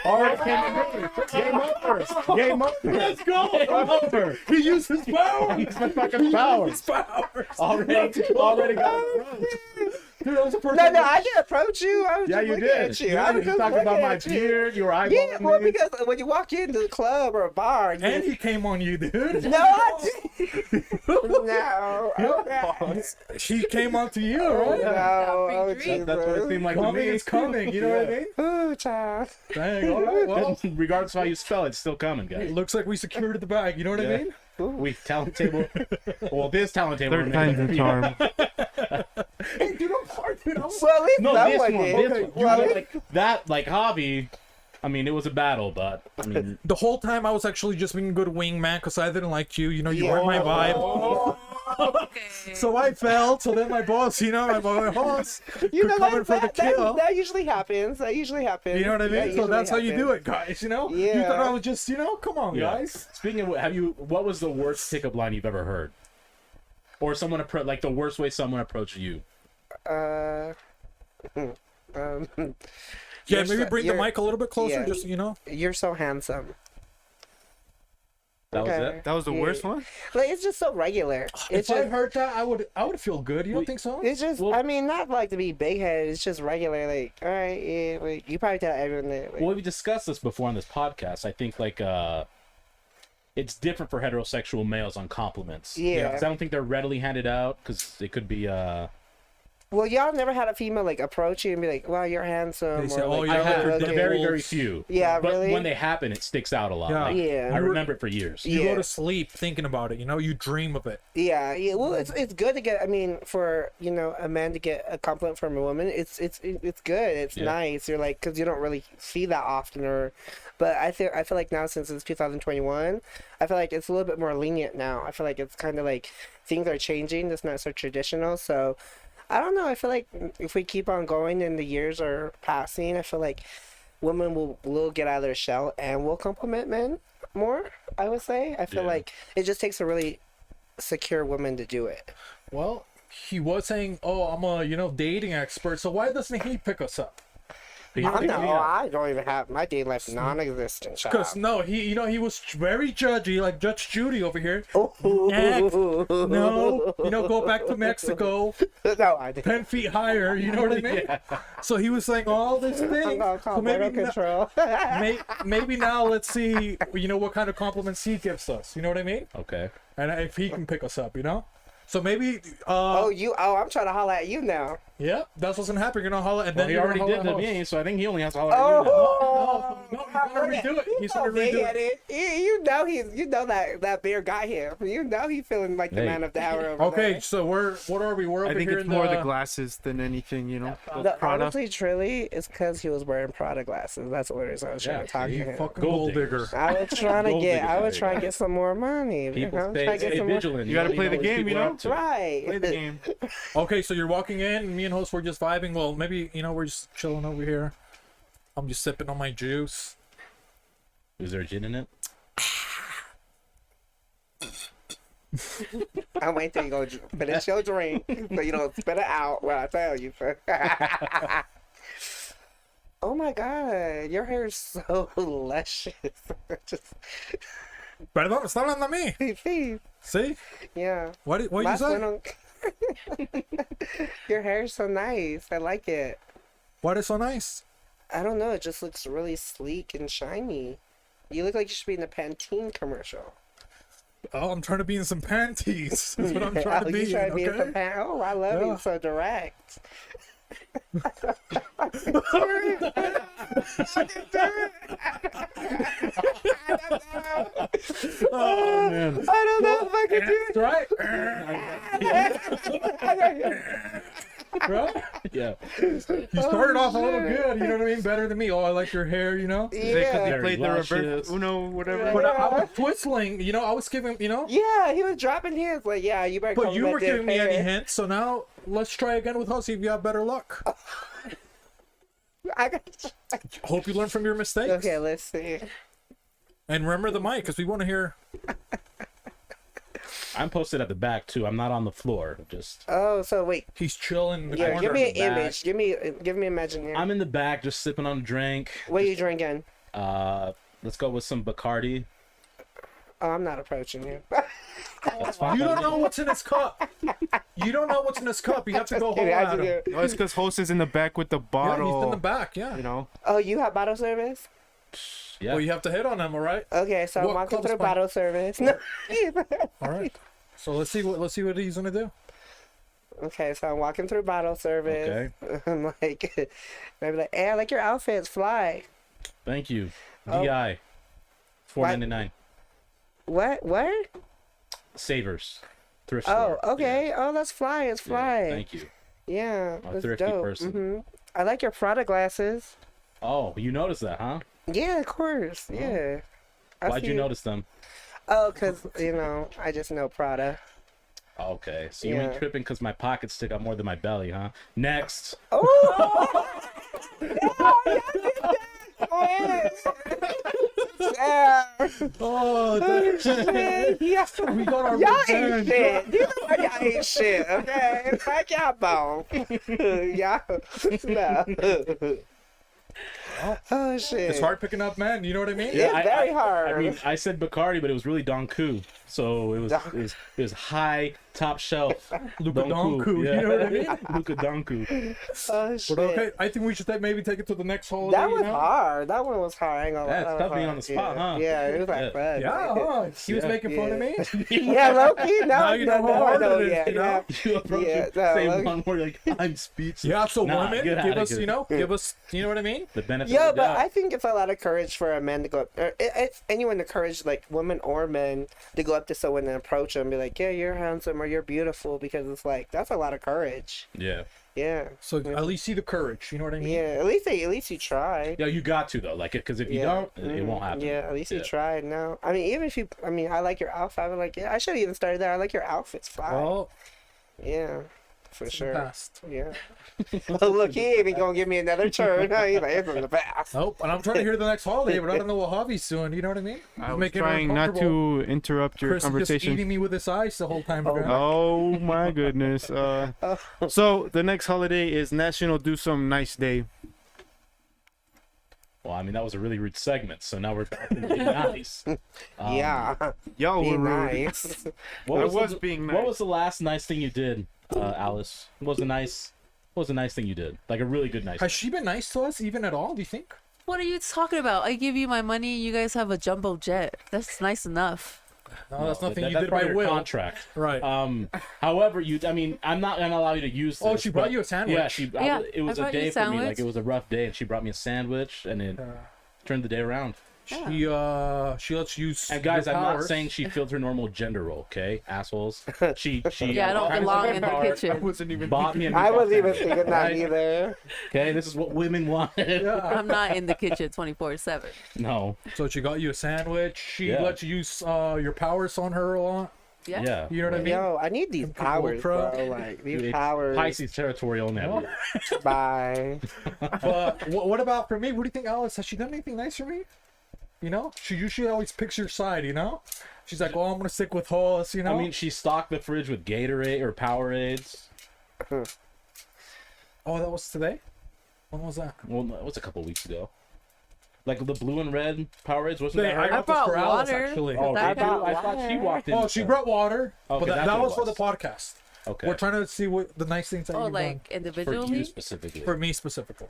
already came in. Game over. Game over. Let's go. Game over. He used his power. He's my fucking powers. His powers. Already got it. Dude, that was the first No, time. I didn't approach you. I was Yeah, just you looking did. at you. Yeah, I was you just talked looking about my at you. beard, your eyeballs. Yeah, well, because when you walk into the club or a bar, you And he came on you, dude. no, I didn't. No, okay. She came on to you, right? No, oh, Big dream. That's what it seemed like to Coming me. is coming, you know what I mean? Ooh, child. Dang, all right, well, Regardless of how you spell it, it's still coming, it guys. looks like we secured the bag, you know what I Yeah. mean? We talent table. Well, this talent table. Third remains- time's a charm. Hey, dude, I'm hard, dude. I'm Well, at least No, this someone one. did. This Okay, one. well, You know, like that, like Javi. I mean, it was a battle, but I mean, The whole time I was actually just being a good wingman because I didn't like you. You weren't my vibe. Okay. So I fell. So then my boss, my boss, you know, coming for the kill. that usually happens. That usually happens. You know what I mean? So that's how you do it, guys. You Yeah. thought I was just, come on, yeah. guys. Speaking of, what was the worst pickup line you've ever heard? Or someone like the worst way someone approached you? Yeah, You're maybe so- bring the you're- mic a little bit closer, yeah. just so you know. You're so handsome. That was Okay. it. That was the Yeah. worst one? Like it's just so regular. It's If I just, heard that, I would feel good. You don't think so? it's just. Well- I mean, not like to be big headed. It's just regular. Like, all right, yeah. Like, you probably tell everyone that. Like, Well, we discussed this before on this podcast. I think like it's different for heterosexual males on compliments. Yeah. 'Cause I don't think they're readily handed out because it could be. well, y'all never had a female like approach you and be like, "Wow, you're handsome." They say, or, "Oh, like, yeah, I "You're have look looking." at very Wolves. very few. Yeah, but really? when they happen, it sticks out a lot. Yeah. Like, Yeah. I remember it for years. You Yeah. go to sleep thinking about it. You dream of it. Yeah, yeah. Well, it's good to get. I mean, for a man to get a compliment from a woman, it's good. It's Yeah. nice. You're like, because you don't really see that often. But I feel like now since it's 2021, I feel like it's a little bit more lenient now. I feel like it's kind of like things are changing. It's not so traditional. So I don't know. I feel like if we keep on going and the years are passing, I feel like women will get out of their shell and will compliment men more. I would say. I feel Yeah. like it just takes a really secure woman to do it. Well, he was saying, "Oh, I'm a dating expert." So why doesn't he pick us up? I don't even have my dating life non-existent. Because no, he was very judgy, like Judge Judy over here. Oh. Next. No, go back to Mexico, No, I didn't. 10 feet higher. You know what I mean? So he was saying all this I'm thing. gonna call So border control. maybe now let's see, what kind of compliments he gives us. You know what I mean? Okay. And if he can pick us up, So maybe. I'm trying to holler at you now. Yeah, that's what's gonna happen. You're gonna holler, and Well, then he you're already gonna did to holler at us. me, so I think he only has to holler at you now. No, he's gonna redo it. He's gonna redo it. You know that bear got him. You know he's feeling like the Hey. man of the hour over Okay, there. so what are we? We're I over think here it's in more the glasses than anything, the Prada. Honestly, truly, it's because he was wearing Prada glasses. That's what it is. I was trying to talk to You him. fucking Gold gold digger. diggers. I was trying to Gold get. digger, I was there you trying to go. get some more money. People I'm stay, trying to get some more. vigilant. You gotta don't play know the what game, people are up to. Right. Play the game. Okay, so you're walking in, and me and host were just vibing. Well, maybe we're just chilling over here. I'm just sipping on my juice. Is there gin in it? I'm waiting till you go finish your drink so you don't spit it out when I tell you. Oh my god, your hair is so luscious. Just Perdón, está hablando a mí. see, See? yeah. What you Más say? bueno- Your hair is so nice. I like it. What is so nice? I don't know. It just looks really sleek and shiny. You look like you should be in a Pantene commercial. Oh, I'm trying to be in some panties. That's what I'm trying to be. You trying to be in Okay? some Oh, I love Yeah. you so direct. Oh man. I don't know if I can do That's right. Bro, Yeah. you started off a little good. You know what I mean? Better than me. Oh, I like your hair. Yeah. They Very played the reverse luscious. Uno, whatever. But I was whistling. I was giving. Yeah, he was dropping hints. Like, yeah, you better But come you back were to giving me any hair. hints. So now let's try again with us. See if you have better luck. I got Hope you learn from your mistakes. Okay, let's see. And remember the mic, because we want to hear. I'm posted at the back too. I'm not on the floor. Just Oh, so wait. He's chilling in the Yeah, corner. give me an in the back. image. Give me imaginary. I'm in the back, just sipping on a drink. What are you drinking? Let's go with some Bacardi. Oh, I'm not approaching you. That's fine. You don't know what's in his cup. You don't know what's in his cup. You have to go Kidding, home I at him. just- Oh, it's because host is in the back with the Yeah, bottle. he's in the back. Yeah. Oh, you have bottle service? Yeah. Well, you have to hit on him, all right? Okay, so I'm What walking club's through fine? bottle service. No. All right. So let's see what he's gonna do. Okay, so I'm walking through bottle service. Okay. I'm like, maybe like, hey, I like your outfits. Fly. Thank you. Oh. DI. $4.99. What? What? Savers. Thrift Oh, store. okay. Oh, that's fly. It's Yeah. fly. Yeah, thank you. Yeah, I'm a that's thrifty dope. person. I like your Prada glasses. Oh, you noticed that, huh? Yeah, of course. Yeah. I Why'd see you notice them? Oh, because, I just know Prada. Okay, so you Yeah. ain't tripping because my pockets stick out more than my belly, huh? Next. Oh! Yeah. Oh, Shit, yeah. we got our Y'all ain't revenge. shit. You know y'all ain't shit, okay? Fuck y'all bone. Y'all. No. Oh, shit. It's hard picking up men. You know what I mean? It's very I hard. mean, I said Bacardi, but it was really Don Q. So it was high, top shelf. Luka Don Donku. Q, You know what I mean? Luka Don Q. Oh, shit. But okay, I think we should maybe take it to the next holiday. That was you know? hard. That one was hard. I ain't gonna lie. Yeah, it's That tough was being hard. on the spot, Yeah. huh? Yeah, it was like Yeah. fun. Yeah, huh? He was Yeah. making fun of me. Yeah, Loki. No, Now you know how hard no, it is, yeah, you know? You approach Yeah, him, no, say like- one word, like, I'm speechless. Yeah, so Nah, women, get give outta us, here. you know what I mean? The benefit Yeah, of the but doubt. I think it's a lot of courage for a man to go up. It's anyone to courage, like women or men, to go up to someone and approach them and be like, "Yeah, you're handsome or you're beautiful," because it's like that's a lot of courage. Yeah. Yeah. So at least see the courage. You know what I mean? Yeah. At least you tried. Yeah, you got to, though. Like, because if you Yeah. don't, it Mhm. won't happen. Yeah, at least you Yeah. tried. No, I mean, even if you, I like your outfit. I was like, yeah, I should have even started there. I like your outfits. Fly. Well, Yeah, for it's sure. the past. Yeah. Oh, look, he ain't even gonna give me another turn. He's like, it's in the past. Nope. And I'm trying to hear the next holiday, but I don't know what Javi's doing. You know what I mean? I was Making it trying not uncomfortable. to interrupt your Chris is just conversation. eating me with his eyes the whole time. Oh, ago. Oh my goodness. So the next holiday is National Do Some Nice Day. Well, I mean, that was a really rude segment, so now we're back to being nice. Yeah. Y'all Be were rude. nice. What was the, being What nice. was the last nice thing you did, Alice? What was a nice thing you did? Like a really good nice Has thing. she been nice to us even at all? Do you think? What are you talking about? I give you my money. You guys have a jumbo jet. That's nice enough. No, that's nothing you That's did part by of your will. contract. Right. However, I'm not gonna allow you to use this. Oh, she brought but- you a sandwich. Yeah, Yeah, it was I a brought you day a for me. sandwich. Like it was a rough day, and she brought me a sandwich, and it turned the day around. She lets you use And guys, your I'm not powers. saying she filled her normal gender role, okay, assholes. She Yeah, I don't packed belong my in the car, kitchen. wasn't even. Bought me a I meatball wasn't even sandwich, thinking that right? either. Okay, this is what women wanted. I'm not in the kitchen 24/7. No. So she got you a sandwich. She Yeah. lets you use your powers on her a lot. Yeah. Yeah. You know what I mean? Yo, I need these powers, Ultra. bro. Like, these It's powers. Pisces territorial now. Bye. But what about for me? What do you think, Alice? Has she done anything nice for me? You know, she usually always picks your side. You know, she's like, "Oh, I'm gonna stick with Hoss." You know. I mean, she stocked the fridge with Gatorade or Powerades. oh, that was today. When was that? Well, no, it was a couple weeks ago. Like the blue and red Powerades, wasn't Today, that I her? got this brought for Alice water. actually. Oh, I did you? brought I thought she walked in. Oh, she brought water, Okay, but that's that what was it for the was. podcast. Okay. We're trying to see what the nice things that Oh, you've like for you individually? specifically. done for me specifically.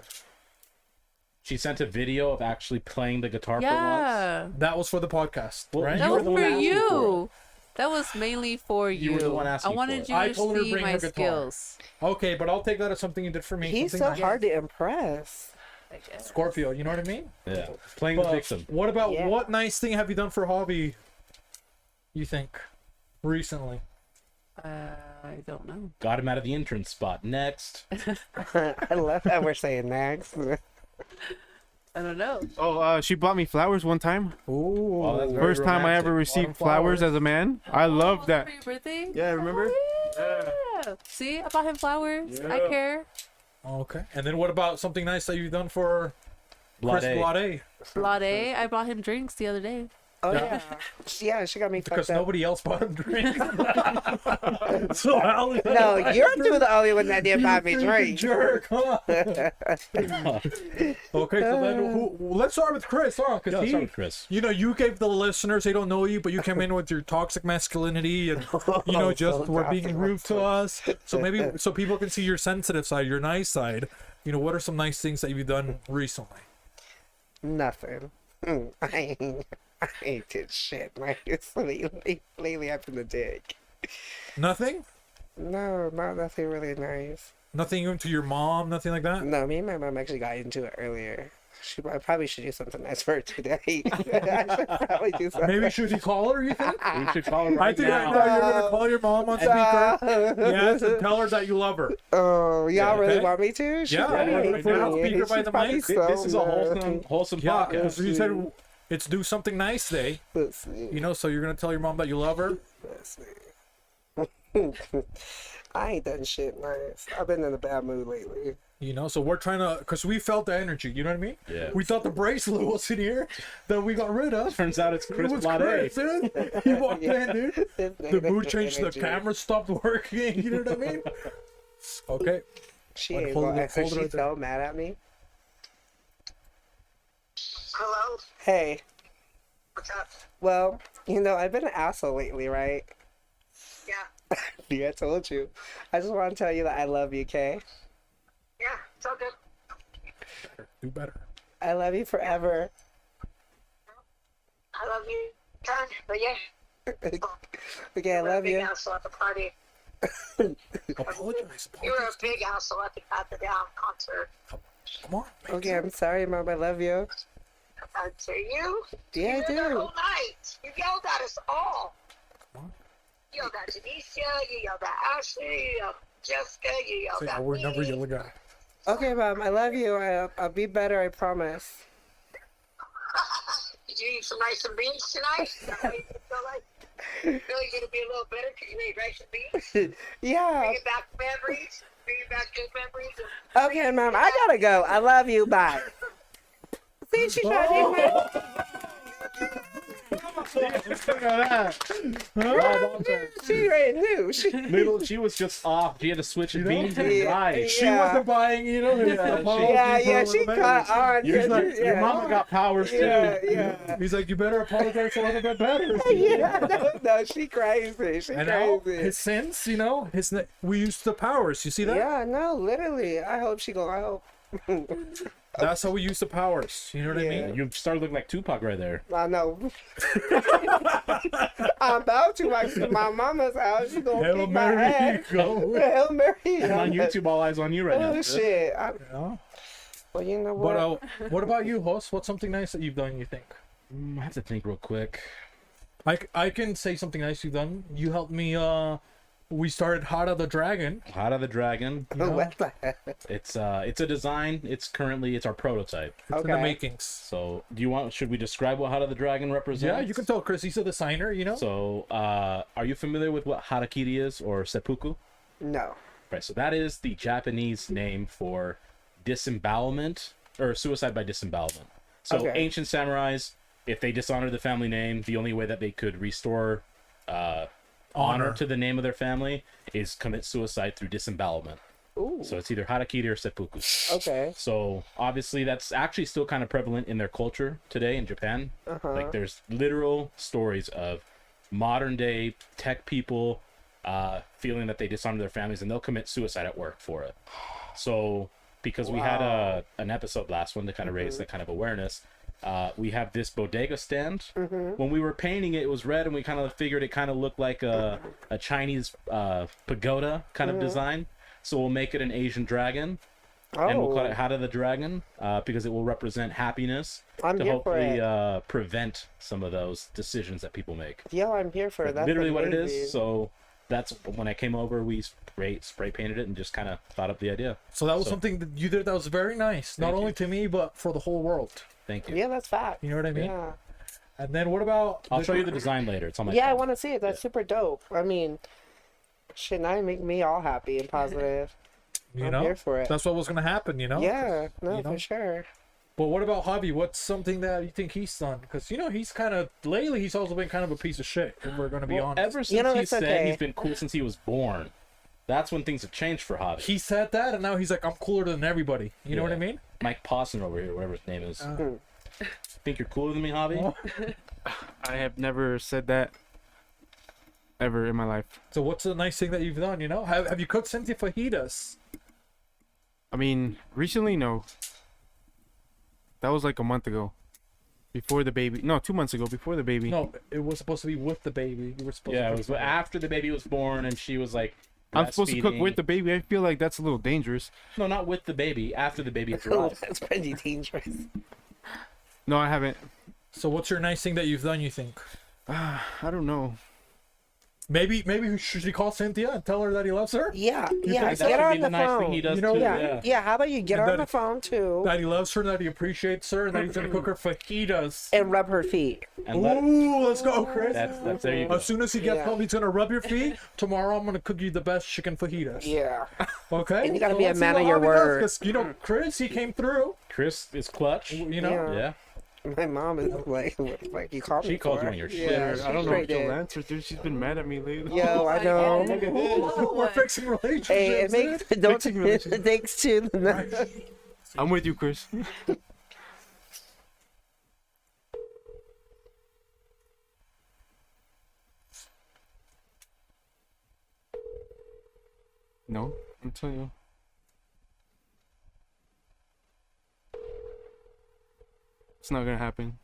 She sent a video of actually playing the guitar for once. Yeah. That was for the podcast, Well, right? That You were was the one for asking for you. That was mainly for you. You were the one I asking for wanted it. you I to told her to see bring my her guitar. skills. Okay, but I'll take that as something you did for me. He's so something nice. hard to impress. I guess. Scorpio, you know what I mean? Yeah. Playing the But victim. what about Yeah. what nice thing have you done for hobby? You think recently? I don't know. Got him out of the intern spot. Next. I love that we're saying next. I don't know. Oh, she bought me flowers one time. Ooh, Oh, that's very First time I ever romantic. received flowers as a man. I love that. For your birthday? Yeah, remember? Yeah. See, I bought him flowers. I Yeah. care. Okay, and then what about something nice that you've done for Chris Blade. Blade? Latte. I bought him drinks the other day. Oh, Yeah. yeah. She got me Because fucked up. nobody else bought him drinks. So Allie, No, you're the only one that didn't buy me drinks. Jerk, huh? Okay, so then let's start with Chris, huh? Yeah, Because let's he, start with Chris. you know, you gave the listeners, they don't know you, but you came in with your toxic masculinity and, you know, just were being rude to us. So maybe, so people can see your sensitive side, your nice side. You know, what are some nice things that you've done recently? Nothing. I ain't did shit. Like, it's lately I've been a dick. Nothing? No, nothing really nice. Nothing even to your mom, nothing like that? No, me and my mom actually got into it earlier. I probably should do something nice for her today. I should probably do something. Maybe should you call her, you think? We should call her I right think right now. now you're going to call your mom on speaker. Yes, and tell her that you love her. Oh, y'all really okay. want me to? She Yeah, probably we're hates gonna put it on me. speaker by She's the probably mic. so This is a mad. wholesome Yeah, podcast. you said it's Do Something Nice Day, Let's see. you know, so you're going to tell your mom that you love her. Let's see. I ain't done shit nice. I've been in a bad mood lately. You know, so we're trying to, because we felt the energy, you know what I mean? Yeah. We thought the bracelet was in here that we got rid of. Turns out it's It Chris was Blade. Chris, dude. He walked in, dude. The mood changed, the Energy. camera stopped working, you know what I mean? Okay. She Wait, ain't hold it- going. hold it She's right there. so mad at me. Hello? Hey, What's up? well, you know, I've been an asshole lately, right? Yeah. Yeah, I told you. I just want to tell you that I love you, okay? Yeah, it's all good. Do better. I love you forever. I love you. Ton, but yeah. Okay, I You were a love big you. asshole at the party. Apologize. You were a big asshole at the Down concert. Come on. Okay, I'm sorry, Mom. I love you. I'd say you. Yeah, I You were there do. all night. You yelled at us all. Come on. You yelled at Janicia. You yelled at Ashley. You yelled at Jessica. You yelled Say, I at would me. never yell at guy. Okay, Mom. I love you. I'll be better. I promise. Did you eat some rice and beans tonight? Is that what you feel like? Really gonna be a little better because you ate rice and beans? Yeah. Bring it back memories. Bring it back good memories. Okay, Mom. I gotta go. I love you. Bye. See, she tried to Look at that. She already knew. She was just off. She had to switch it beans and Yeah, rice. She wasn't buying, his apology Yeah, for she the caught on. Your mama got powers too. Yeah. He's like, you better apologize a little bit better. Yeah, no, she crazy. She And now crazy. his sins, we used the powers. You see that? Yeah, no, literally. I hope she go. I hope. That's how we use the powers. You know what I Yeah. mean? You started looking like Tupac right there. I know. I'm about to. My mama's house. She gonna Hail kick my Mary, ass. go. Hail Mary. And on YouTube, all eyes on you right Oh now. shit. Yeah. Well, you know what? But what about you, host? What's something nice that you've done? You think? I have to think real quick. I can say something nice you've done. You helped me. We started Hot of the Dragon. Heart of the Dragon. You know? What's that? It's a design. It's our prototype. It's in the Okay. makings. So should we describe what Heart of the Dragon represents? Yeah, you can tell Chris. He's a designer. You know. So, are you familiar with what harakiri is or seppuku? No. Right. So that is the Japanese name for disembowelment or suicide by disembowelment. So Okay. ancient samurais, if they dishonored the family name, the only way that they could restore honor to the name of their family is commit suicide through disembowelment. Ooh. So it's either harakiri or seppuku. Okay. So obviously that's actually still kind of prevalent in their culture today in Japan. Like there's literal stories of modern day tech people feeling that they dishonor their families and they'll commit suicide at work for it. So because we had an episode last one to kind of raise that kind of awareness, we have this bodega stand. When we were painting it, it was red and we kind of figured it kind of looked like a Chinese pagoda kind of design. So we'll make it an Asian dragon, and we'll call it Heart of the Dragon because it will represent happiness I'm to here for hopefully prevent some of those decisions that people make. Yo, I'm here for that. Literally what it is. So that's when I came over, we spray painted it and just kind of thought up the idea. So that was something that you did that was very nice, not Thank only you. to me but for the whole world. Thank you. Yeah, that's fact. You know what I mean? Yeah. And then what about? I'll show you the design later. It's on my Yeah, I phone. want to see it. That's super dope. I mean, shit, now you make me all happy and positive. You I'm know, here for it. that's what was gonna happen. You know. Yeah, no, you know? for sure. But what about Javi? What's something that you think he's done? Because he's kind of lately he's also been kind of a piece of shit. If we're gonna be Well, honest. ever since know, he it's said okay. he's been cool since he was born, that's when things have changed for Javi. He said that, and now he's like, I'm cooler than everybody. You know what I Yeah. mean? Mike Posner over here, whatever his name is. Think you're cooler than me, Javi? I have never said that ever in my life. So what's the nice thing that you've done? You know, have you cooked Cynthia fajitas? I mean, recently, no. That was like a month ago. Before the baby. No, 2 months ago, before the baby. No, it was supposed to be with the baby. You were supposed Yeah, to it was after the baby was born, and she was like, I'm supposed to cook breastfeeding. with the baby. I feel like that's a little dangerous. No, not with the baby. After the baby Oh, arrived. that's pretty dangerous. No, I haven't. So what's your nice thing that you've done? You think? I don't know. Maybe should you call Cynthia and tell her that he loves her? Yeah, That get her would on be the the nice phone. thing he does You know, too. Yeah, yeah. How about you get her And on that- the phone too That he loves her, that he appreciates her, and that he's gonna cook her fajitas. and rub her feet? And let, Ooh, let's go, Chris. that's there you go. As soon as he gets Yeah. home, he's gonna rub your feet. Tomorrow, I'm gonna cook you the best chicken fajitas. Yeah. Okay. And you gotta be a let's see man what of your Javi does, word. 'cause, Chris, he came through. Chris is clutch. You know. Yeah. Yeah. My mom is like you called me. She called for you it. on your Yeah, shit. she I don't know straight if she'll did. answer, dude. She's been mad at me lately. Yo, I know. We're fixing relationships. Hey, it makes don't Fixing relationships. it takes two. I'm with you, Chris. No, I'm telling you. It's not gonna happen.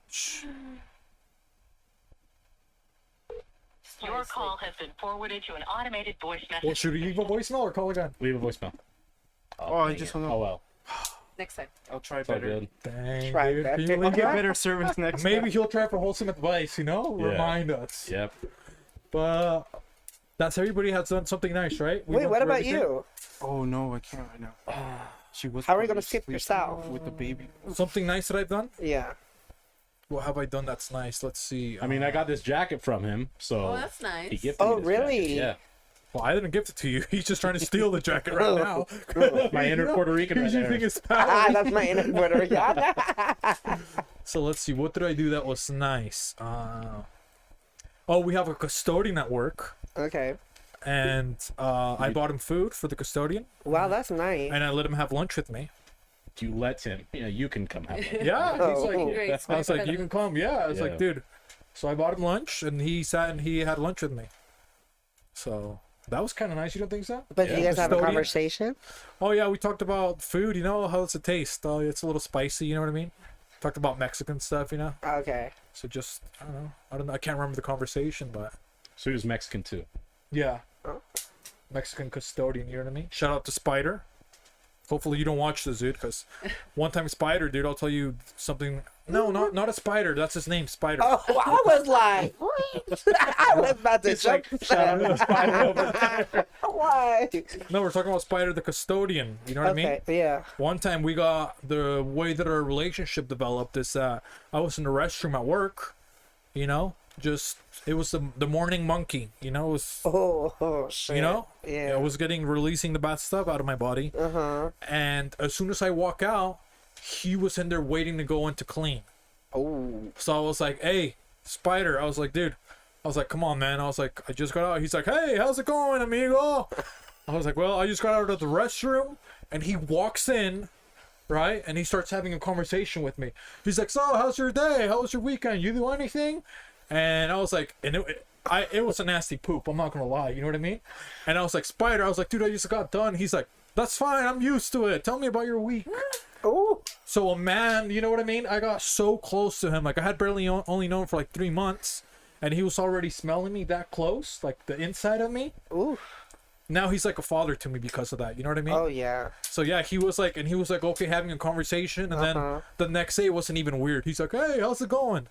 Your call has been forwarded to an automated voice Well, message. should we leave a voicemail or call again? Leave a voicemail. Oh, I dang just it. hung up. Oh well. Next time. I'll try It's all better. good. Dang, Try dude. that. Can you I'll leave get that? better service next Maybe he'll try for wholesome advice, Yeah. Remind us. Yep. But that's everybody has done something nice, right? We Wait, went what through about everything. you? Oh no, I can't right now. She was. How are you probably gonna skip asleep yourself? with the baby? Something nice that I've done? Yeah. What have I done that's nice? Let's see. I mean, I got this jacket from him, so Oh, that's nice. he gifted Oh, me this really? jacket. Yeah. Well, I didn't gift it to you. He's just trying to steal the jacket right now. My inner Puerto Rican right He's using there. his Ah, power. that's my inner yeah. So let's see. What did I do that was nice? Oh, we have a custodian at work, Okay. and I bought him food for the custodian, Wow, that's nice. and I let him have lunch with me. You let him. You can come have lunch. Yeah, he's Oh. like, Great I was like, you can come. Yeah, I was Yeah. like, dude. So I bought him lunch, and he sat and he had lunch with me. So that was kind of nice. You don't think so? But do you guys have a Custodian. conversation? Oh yeah, we talked about food. You know, how does it taste? Oh, it's a little spicy. You know what I mean? Talked about Mexican stuff. You know. Okay. So just I don't know. I can't remember the conversation, but So he was Mexican too. yeah, Oh. Mexican custodian. You know what I mean? Shout out to Spider. Hopefully you don't watch this, dude, because one time Spider, dude, I'll tell you something. No, not a spider. That's his name, Spider. Oh, I was like, what? I was about to jump. shout out to Spider over there. Why? No, we're talking about Spider the custodian. You know what I mean? Okay, yeah. One time we got the way that our relationship developed is that I was in the restroom at work, you know, just it was the morning monkey, you know, it was Oh, shit. you know, Yeah. I was releasing the bad stuff out of my body, and as soon as I walk out, he was in there waiting to go in to clean. Oh. So I was like, hey, Spider, I was like, dude, I was like, come on, man. I was like, I just got out. He's like, hey, how's it going, amigo? I was like, well, I just got out of the restroom, and he walks in, right? And he starts having a conversation with me. He's like, so how's your day? How was your weekend? You do anything? And I was like, and it was a nasty poop. I'm not gonna lie. You know what I mean? And I was like, Spider, I was like, dude, I just got done. He's like, that's fine. I'm used to it. Tell me about your week. Oh. So a man, you know what I mean? I got so close to him. Like I had barely only known for like 3 months, and he was already smelling me that close, like the inside of me. Ooh. Now he's like a father to me because of that. You know what I mean? Oh, yeah. So yeah, he was like okay, having a conversation, and then the next day it wasn't even weird. He's like, hey, how's it going?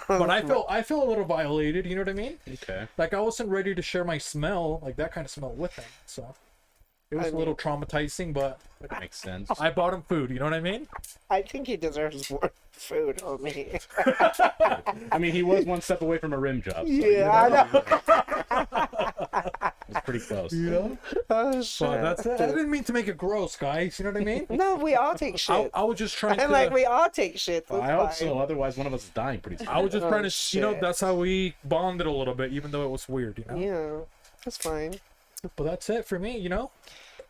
But I felt a little violated. You know what I mean? Okay. Like I wasn't ready to share my smell, like that kind of smell, with him. So it was a little traumatizing, but That makes sense. I bought him food. You know what I mean? I think he deserves more food on me. I mean, he was one step away from a rim job. So, Yeah, I know. It was pretty close. You know? Oh, So shit. that's it. I didn't mean to make it gross, guys. You know what I mean? No, we all take I, shit. I was just trying And to. like, we all take shit. I hope so. Otherwise, one of us is dying pretty soon. I was just Oh, trying to, you know, shit. that's how we bonded a little bit, even though it was weird, you know. Yeah, that's fine. But that's it for me, you know.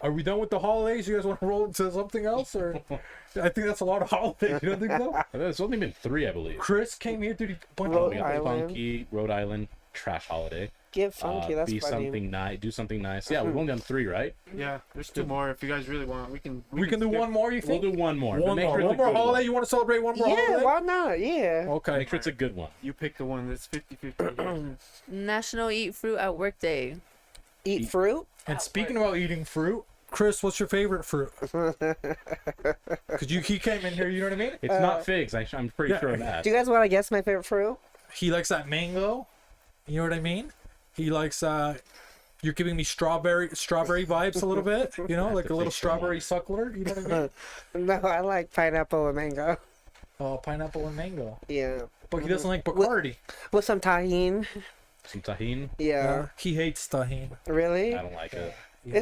Are we done with the holidays? You guys want to roll into something else, or I think that's a lot of holidays. You don't think so? There's only been 3, I believe. Chris came here, dude. Rhode We got the Island. funky Rhode Island trash holiday. Get funky, that's Be funny. something nice. Do something nice. Yeah, we've only done 3, right? Yeah, there's 2 more. If you guys really want, we can. We can do skip. one more. You We'll think? do one more. but One make more. sure it's One a more good holiday. one. You want to celebrate one more Yeah, holiday? why not? Yeah. Okay. Make sure it's a good one. You pick the one that's 50-50. National Eat Fruit at Work Day. Eat fruit? And speaking about eating fruit, Chris, what's your favorite fruit? Because he came in here. You know what I mean? It's not figs. I'm pretty yeah. sure of that. Do you guys want to guess my favorite fruit? He likes that mango. You know what I mean? He likes you're giving me strawberry vibes a little bit, you know, like a little strawberry suckler, you know what I mean? No, I like pineapple and mango. Oh, pineapple and mango. Yeah. But he doesn't like Bacardi. With some tahini. Some tahini. Yeah. He hates tahini. Really? I don't like it.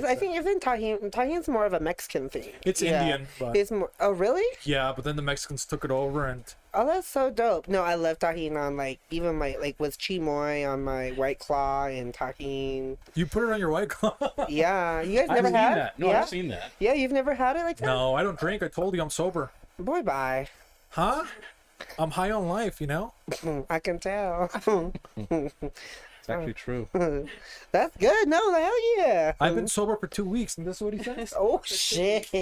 I think even tahini. Tahini's more of a Mexican thing. It's Yeah. Indian, but It's more. Oh, really? yeah, but then the Mexicans took it over and Oh, that's so dope. No, I love tahini on like even my like with chimoy on my White Claw and tahini. you put it on your White Claw. Yeah, you guys I've never seen had? that. No, yeah? I've seen that. Yeah, you've never had it like that? No, I don't drink. I told you I'm sober. Boy, bye. Huh? I'm high on life, you know? I can tell. It's actually true. That's good. No, hell yeah. I've been sober for 2 weeks, and this is what he says. Oh shit.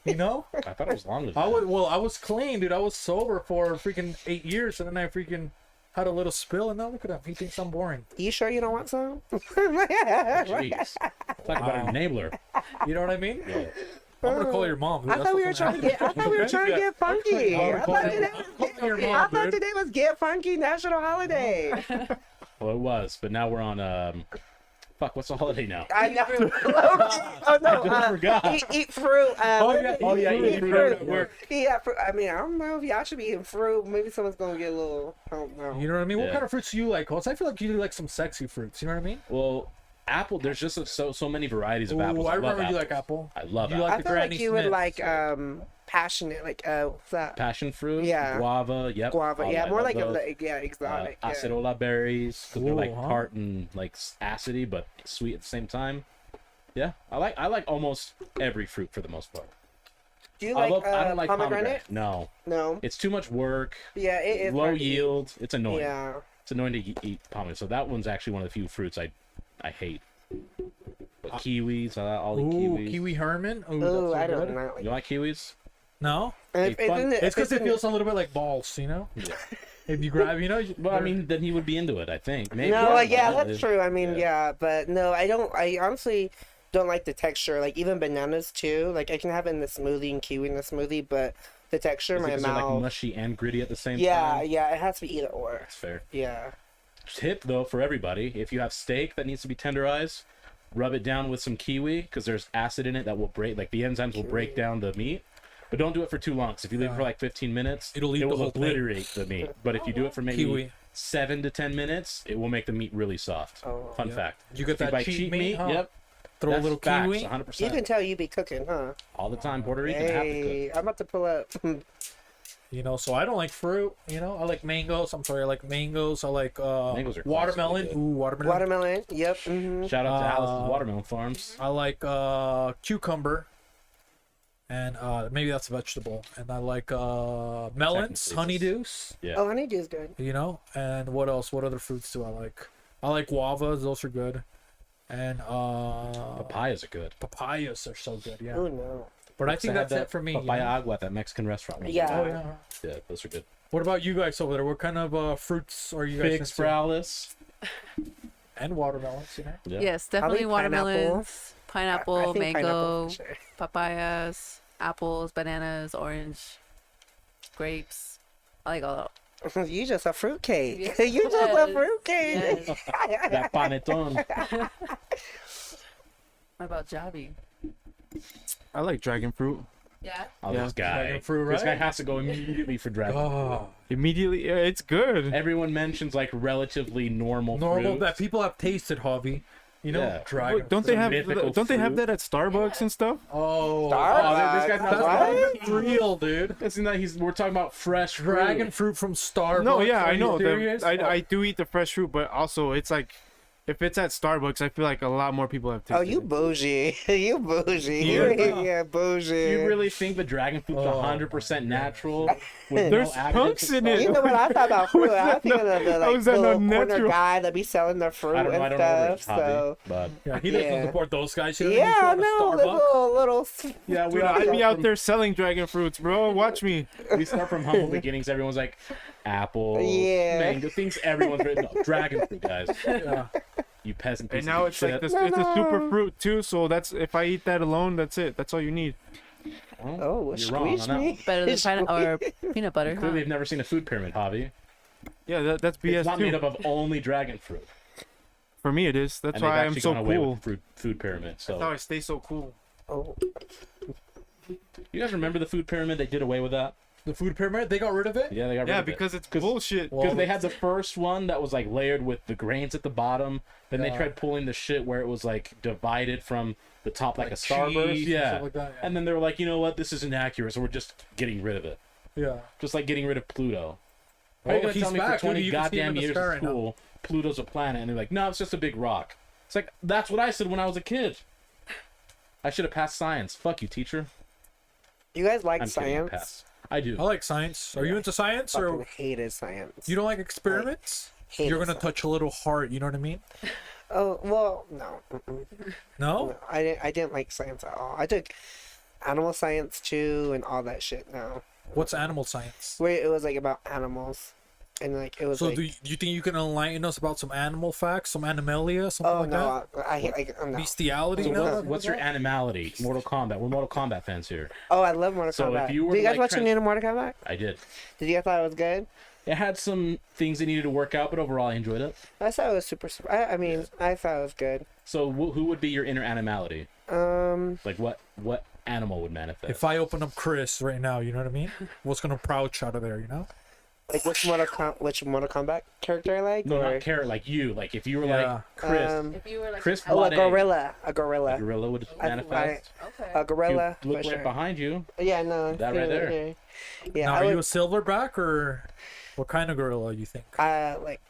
You know? I thought it was longer than I that. was clean, dude. I was sober for freaking 8 years, and then I freaking had a little spill, and now look at him. He thinks I'm boring. You sure you don't want some? Jeez. Talk about an enabler. You know what I mean? Yeah. I'm gonna call your mom. Dude. I That's thought we were what's trying to gonna get. I thought we were trying to get funky. I'm I calling thought your- today I'm calling your was. I mom, thought dude. today was Get Funky National Holiday. Well, it was, but now we're on. Fuck, what's the holiday now? I know. Oh no. I forgot. Eat fruit. Oh, yeah, Oh yeah, Eat eat fruit fruit at at work. work. Yeah, fruit. I mean, I don't know if y'all should be eating fruit. Maybe someone's gonna get a little. I don't know. You know what I mean? What Yeah. kind of fruits do you like, Holtz? I feel like you like some sexy fruits. You know what I mean? Well, apple. There's just so many varieties of apples. Ooh, I love remember you apples. like apple. I love You apples. like I the feel like Granny you would Smiths. like passionate, like what's that? Passion fruit, Yeah. guava, yep. Guava. all Yeah, that, more love like of those. the exotic. Yeah. Acerola berries, 'cause they're like Ooh, huh? tart and like acidy, but sweet at the same time. Yeah, I like almost every fruit for the most part. Do you like I don't like pomegranate? No, No. it's too much work. Yeah, it is Low hard to eat. yield. It's annoying. Yeah. It's annoying to eat pomegranate. So that one's actually one of the few fruits I hate. But kiwis, I'll eat Ooh, kiwis. kiwi Herman. Ooh, Oh, that's I so don't good. know. You like kiwis? No, If, Hey, fun. it's because it feels a little bit like balls, you know. Yeah. If you grab, Well, I mean, then he would be into it. I think. Maybe. No, I yeah, don't know. that's true. I mean, Yeah. yeah, but no, I don't. I honestly don't like the texture. Like even bananas too. Like I can have it in the smoothie and kiwi in the smoothie, but the texture in Is it my 'cause they're, like mouth. mushy and gritty at the same Yeah, time. yeah, it has to be either or. That's fair. Yeah. Tip though for everybody: if you have steak that needs to be tenderized, rub it down with some kiwi because there's acid in it that will break. Like the enzymes will break down the meat. But don't do it for too long. Because if you leave it for like 15 minutes, It'll eat it the will whole thing. obliterate the meat. But if you do it for maybe Kiwi. 7 to 10 minutes, it will make the meat really soft. Oh, Fun yeah. fact. You get If you that buy cheap cheap meat, meat, huh? yep. Throw a That's little facts, kiwi. 100%. You can tell you be cooking, huh? All the time. Puerto Rican have to Hey, cook. I'm about to pull up. You know, so I don't like fruit. You know, I like mangoes. I'm sorry, I like mangoes. I like Mangoes are watermelon. classic, Ooh, watermelon. Watermelon. Yep. Mm-hmm. Shout out to Alice's Uh, Watermelon Farms. I like cucumber, and maybe that's a vegetable. And I like melons, Technically, honeydews. Yeah. Oh, honeydew's good. You know, and what else? What other fruits do I like? I like guavas. Those are good. And Papayas are good. papayas are so good. Yeah. Oh no. But I think They have that's that it for me. you Papaya know? agua at that Mexican restaurant. Yeah. Oh yeah. Yeah, those are good. What about you guys over there? What kind of fruits are you guys Figs into? for Alice. And watermelons, you know? Yeah. Yes, definitely I'll eat pineapple. watermelons, pineapple, I think mango, pineapple for sure. papayas, apples, bananas, orange, grapes. I like all that. You just a fruitcake. Yes. You just a fruitcake. Yes. That panettone. What about Javi? I like dragon fruit. Yeah. Oh, Yeah. this guy. Dragon fruit, This guy right? has to go immediately for dragon. Oh, Immediately, yeah, it's good. Everyone mentions like relatively normal normal fruits. that people have tasted, Javi. You know, Yeah. dragon. Wait, don't they have? mythical Don't they have fruit. that at Starbucks and stuff? Oh, Starbucks. this guy's not that's What? not real, dude. Isn't that we're talking about fresh Dragon fruit. fruit from Starbucks. No, yeah, Are I you know. serious? I do eat the fresh fruit, but also it's like, if it's at Starbucks, I feel like a lot more people have tasted. Oh, you it. bougie. You bougie. Yeah. Yeah, bougie. You really think the dragon fruit's Oh, 100% natural? With There's no additives punks and in stuff? it. You know what I thought about fruit? I was thinking of the How is that little not corner natural? guy that be selling their fruit I don't know. I and don't know stuff. Rich So but Yeah, he doesn't Yeah. support those guys. He doesn't yeah, support a no, Starbucks. little. yeah, we Dude, all I'd be start out from- there selling dragon fruits, bro. Watch me. We start from humble beginnings. Everyone's like apple, Yeah. mango, things everyone's written. No, dragon fruit, guys. Yeah. You peasant And piece now of it's shit. like this. It's a super fruit too. So that's if I eat that alone, that's it. That's all you need. Well, Oh, you're wrong squeeze on that me. one. Better than pineapple or peanut butter. Clearly, Huh? you've never seen a food pyramid, Javi. Yeah, that's BS It's not too. made up of only dragon fruit. For me, it is. That's And they've why I'm actually so gone away cool. with the food pyramid. That's how So, I stay so cool. Oh, you guys remember the food pyramid? They did away with that. The food pyramid, they got rid of it? Yeah, they got rid Yeah, of it. because it's 'Cause- bullshit. Well, Because they had the first one that was like layered with the grains at the bottom. Then they Yeah. tried pulling the shit where it was like divided from the top like, Like a starburst. cheese and Yeah. stuff like that, yeah. And then they were like, you know what? This is inaccurate, so we're just getting rid of it. Yeah. Just like getting rid of Pluto. How are you Oh, gonna he's tell me back, for 20 dude. You can see him goddamn in the years sky of right now. school Pluto's a planet? And they're like, no, it's just a big rock. It's like, that's what I said when I was a kid. I should have passed science. Fuck you, teacher. you guys like I'm kidding. I science? passed. I do. I like science. Are you into science Fucking or hated science. you don't like experiments? Hated You're gonna science. touch a little heart. You know what I mean? Oh well, no. Mm-mm. No. No, I didn't like science at all. I took animal science too and all that shit. No, What's animal science? where it was like about animals, and like it was So like. do you think you can enlighten us about some animal facts, some animalia, something Oh like no, I hate like that? no. Bestiality? So no? what's your animality? Mortal Kombat. We're Mortal Kombat fans here. Oh, I love Mortal So if Kombat. you were Did you to, guys like, watch the new Mortal Kombat? I did. Did you guys thought it was good? It had some things that needed to work out, but overall I enjoyed it. I thought it was super. I mean, I thought it was good. So who would be your inner animality? Like what animal would manifest? If I open up Chris right now, you know what I mean? What's gonna crouch out of there? You know? Like which Mortal Kombat character I like? No, or... not carrot. Like you. Like if you were Yeah. like Chris. If you were like Chris Oh, a Blade, gorilla. A a gorilla. gorilla would I- manifest. okay. A If gorilla. you look for right sure. behind you. Yeah, no. That right there. Yeah, Now, I are would, you a silverback or what kind of gorilla you think? like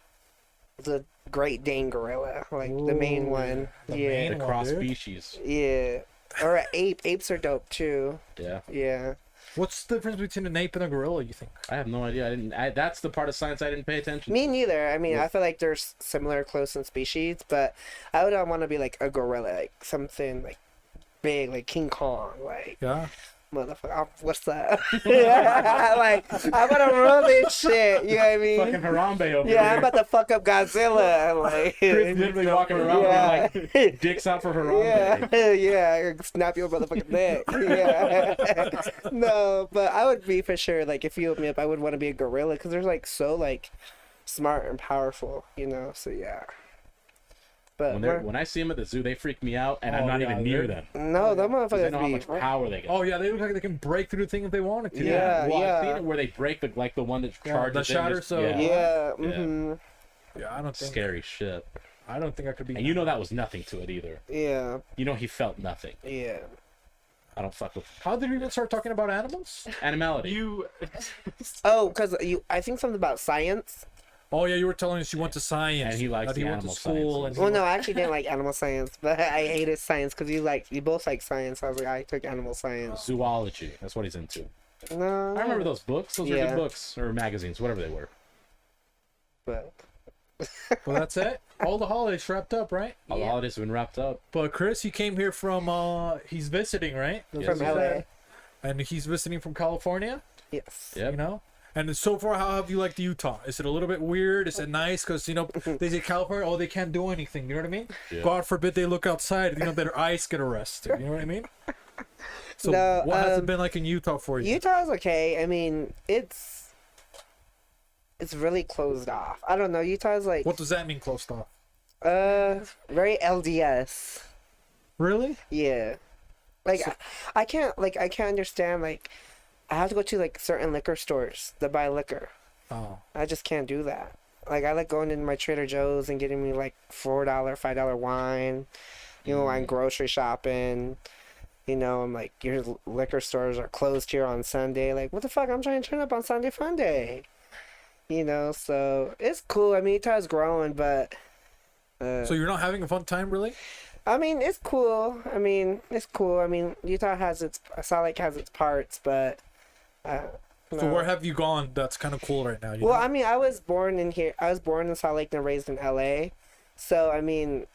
the Great Dane gorilla, like the main Ooh, one. the Yeah, main The one, cross dude. species. yeah. Or an ape. Apes are dope too. Yeah. Yeah. What's the difference between an ape and a gorilla, you think? I have no idea. That's the part of science I didn't pay attention. Me neither. I mean, Yeah. I feel like they're similar, close in species, but I would want to be like a gorilla, like something like big, like King Kong, like Yeah. motherfucker. What's that? Like I'm gonna run this shit. You know what I mean? Fucking Harambe over Yeah, here. I'm about to fuck up Godzilla. Like, Chris literally walking around Yeah. with like dicks out for Harambe. yeah, yeah, snap your motherfucking neck. Yeah, no, but I would be for sure. Like, if you open me up, I would want to be a gorilla because they're like so like smart and powerful, you know. So yeah. But When I see them at the zoo, they freak me out, and I'm Oh, not yeah, even near they're- them. no, them 'Cause I know how motherfuckers much power they get. Oh yeah, they look like they can break through the thing if they wanted to. Yeah. Well, I've seen it where they break the one that Yeah, charges. the it shatter, just- so- be. yeah, Yeah. Mm-hmm. Yeah, I don't think. scary shit. I don't think I could be. And you know that was nothing to it either. Yeah. You know he felt nothing. Yeah. I don't fuck with How did we even start talking about animals? animality. You. Oh, because I think something about science. Oh yeah, you were telling us you went to science. And he likes that he the went to animal school. sciences. And he Well, no, went- I actually didn't like animal science, but I hated science because you both like science. I was like, I took animal science. Zoology. That's what he's into. No, I remember those books. Those were Yeah. good books or magazines, whatever they were. But Well, that's it. All the holidays wrapped up, right? All the Yeah. holidays have been wrapped up. But Chris, he came here from. He's visiting, right? Yes, from he LA, And he's visiting from California. yes. Yep. You know. And so far, how have you liked Utah? Is it a little bit weird? Is it nice? Because, you know, they say California, oh, they can't do anything. You know what I mean? Yeah. God forbid they look outside, you know, their eyes get arrested. You know what I mean? So, No, what has it been like in Utah for you? Utah's okay. I mean, it's really closed off. I don't know. Utah's like What does that mean, closed off? very LDS. Really? Yeah. Like I can't understand like I have to go to like certain liquor stores to buy liquor. Oh. I just can't do that. Like I like going into my Trader Joe's and getting me like $4, $5 wine. You know, I'm grocery shopping. You know, I'm like, your liquor stores are closed here on Sunday. Like, what the fuck? I'm trying to turn up on Sunday Fun Day. You know, so it's cool. I mean, Utah's growing, but So you're not having a fun time, really? I mean, it's cool. I mean, it's cool. I mean, Utah has Salt Lake has its parts, but So no. where have you gone that's kind of cool right now? You Well, know? I mean, I was born in here. I was born in Salt Lake and raised in LA. So, I mean,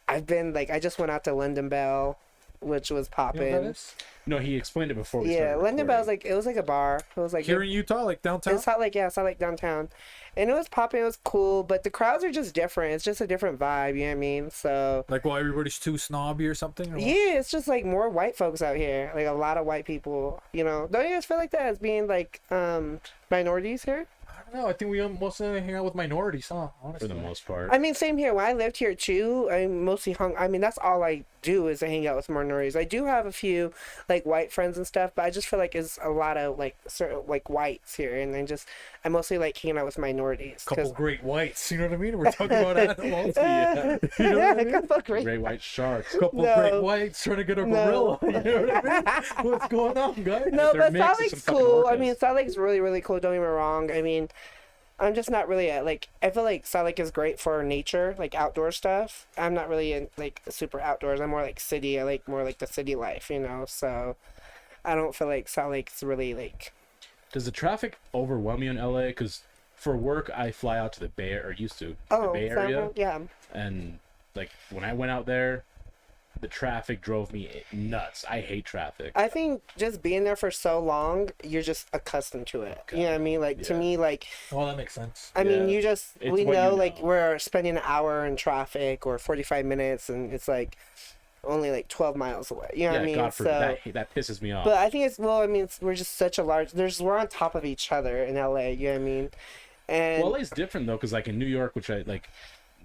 I've been like, I just went out to Linden Bell, which was You know popping. what that is? No, he explained it before. We Yeah, started Linden Bell recording. was like a bar. It was like Here in Utah, like downtown? in Salt Lake, yeah, Salt Lake downtown, and it was popping. It was cool, but the crowds are just different. It's just a different vibe. You know what I mean? So Like, well, everybody's too snobby or something? Or what? yeah, it's just like more white folks out here. Like a lot of white people. You know, don't you guys feel like that as being like minorities here? I don't know. I think we mostly hang out with minorities, huh? for Honestly. the most part. I mean, same here. When I lived here too, I mostly hung. I mean, that's all I do is I hang out with minorities. I do have a few like white friends and stuff, but I just feel like it's a lot of like certain like whites here, and I mostly like hanging out with minorities. Couple great whites, you know what I mean? We're talking about animals. Yeah. You know what I mean? couple great. Great white sharks. Couple No. great whites trying to get a No. gorilla. You know what I mean? What's going on, guys? No, They're but mixed Salt with Lake's some fucking cool. I orcas. mean, Salt Lake's really, really cool. Don't get me wrong. I mean, I'm just not really like. I feel like Salt Lake is great for nature, like outdoor stuff. I'm not really in like super outdoors. I'm more like city. I like more like the city life, you know. So I don't feel like Salt Lake's really like. Does the traffic overwhelm you in LA? Because for work, I fly out to the Bay or used to the Bay Area, yeah. and like when I went out there, the traffic drove me nuts. I hate traffic. I think just being there for so long, you're just accustomed to it. You know what I mean? Like to Yeah. me, like Oh, that makes sense. I mean, Yeah. you just It's we what know you like know. we're spending an hour in traffic or 45 minutes, and it's like only like 12 miles away. You know what Yeah, I mean? God So, forbid. That pisses me off. but I think it's well. I mean, we're just such a large. We're on top of each other in LA. You know what I mean? And Well, LA's different though, because like in New York, which I like,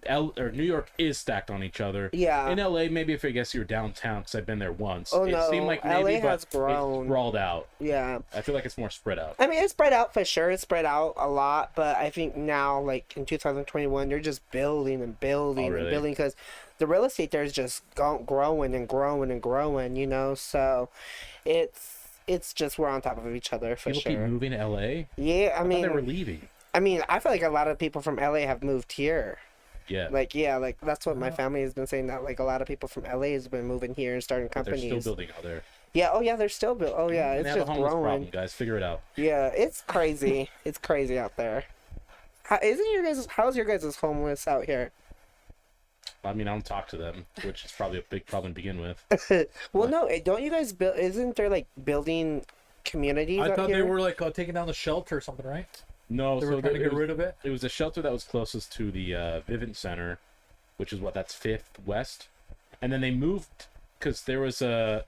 New York is stacked on each other. Yeah. In LA, maybe if I guess you're downtown, because I've been there once. Oh, it no, seemed like LA maybe, has but grown. it's sprawled out. Yeah. I feel like it's more spread out. I mean, it's spread out for sure. It's spread out a lot, but I think now, like in 2021, they're just building and building really? and building because the real estate there is just growing and growing and growing. You know, so it's just we're on top of each other for People sure. keep moving to LA. Yeah, I I thought mean, they were leaving. I feel like a lot of people from LA have moved here. Yeah. Like that's what my family has been saying, that like a lot of people from LA has been moving here and starting But they're companies. still building out there. Yeah, oh yeah, they're still built. Oh yeah, And it's they have just a homeless growing. problem, guys. Figure it out. Yeah, it's crazy. It's crazy out there. How's your guys' homeless out here? I mean, I don't talk to them, which is probably a big problem to begin with. Well, no, don't you guys build? Isn't there like building communities I out thought here? they were like taking down the shelter or something, right? No, They so were trying to it get was- rid of it. It was a shelter that was closest to the Vivint Center, which is that's 5th West. And then they moved because there was the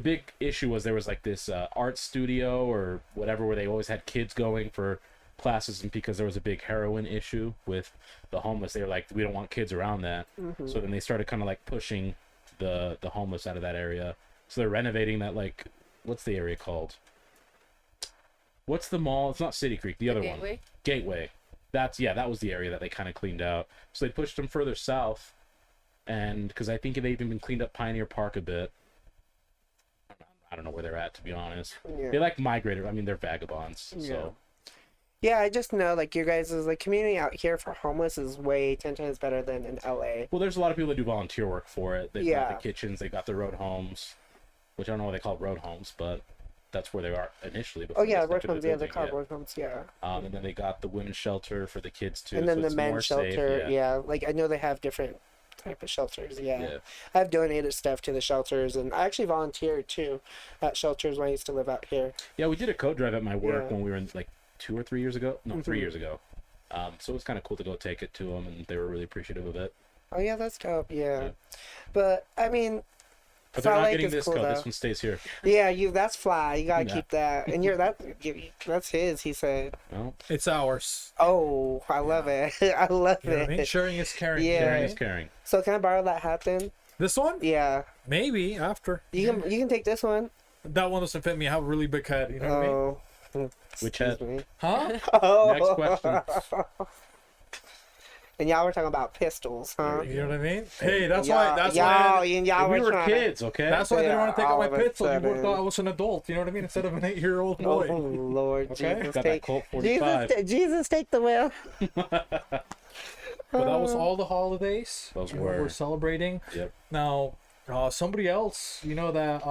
big issue was there was like this art studio or whatever where they always had kids going for classes, and because there was a big heroin issue with the homeless, they were like, we don't want kids around that. So then they started kind of like pushing the homeless out of that area. So they're renovating that, like, what's the area called? What's the mall? It's not City Creek, the other one. Gateway. That was the area that they kind of cleaned out. So they pushed them further south, and because I think they've even been cleaned up Pioneer Park a bit. I don't know where they're at, to be honest. Yeah. They like migrated. I mean, they're vagabonds. Yeah. So Yeah, I just know like your guys' like community out here for homeless is way 10 times better than in LA. well, there's a lot of people that do volunteer work for it. They've Yeah. got the kitchens. They got the road homes, which I don't know why they call it road homes, but that's where they are initially. Oh before they yeah, stepped road into the homes. Yeah, they're building, called road homes. Yeah. And then they got the women's shelter for the kids too. And then so the it's more men's safe, shelter. Yeah, like I know they have different type of shelters. Yeah. Yeah. I've donated stuff to the shelters, and I actually volunteered too at shelters when I used to live out here. Yeah, we did a coat drive at my work Yeah. when we were in like 2 or 3 years ago. No, 3 Mhm. years ago. So it was kind of cool to go take it to them, and they were really appreciative of it. Oh yeah, that's dope. Yeah. Yeah. But I mean, But they're Salt not Lake getting is this cool, coat. though. This one stays here. Yeah, that's fly. You gotta Yeah. keep that. And that's his. He said. Well, It's ours. Oh, I love it. I love You know what I it. mean? Sharing is caring. Yeah. sharing is caring. So can I borrow that hat then? This one? Yeah. Maybe after. You can take this one. That one doesn't fit me. I have a really big head. You know what I mean? Oh. Which Excuse hat? me. Huh? Oh. Next question. And y'all were talking about pistols, huh? You know what I mean? Hey, that's Y'all- why. That's y'all, why. y'all we were trying kids, okay? That's why they didn't want to take out all my of a pistol. You would have sudden. thought I was an adult. You know what I mean? Instead of an 8-year-old Oh boy. Lord, Okay. Jesus, Got that take Colt 45. Jesus, take the wheel. But that was all the holidays. Those you know, were. we're celebrating. Yep. Now, somebody else, you know that.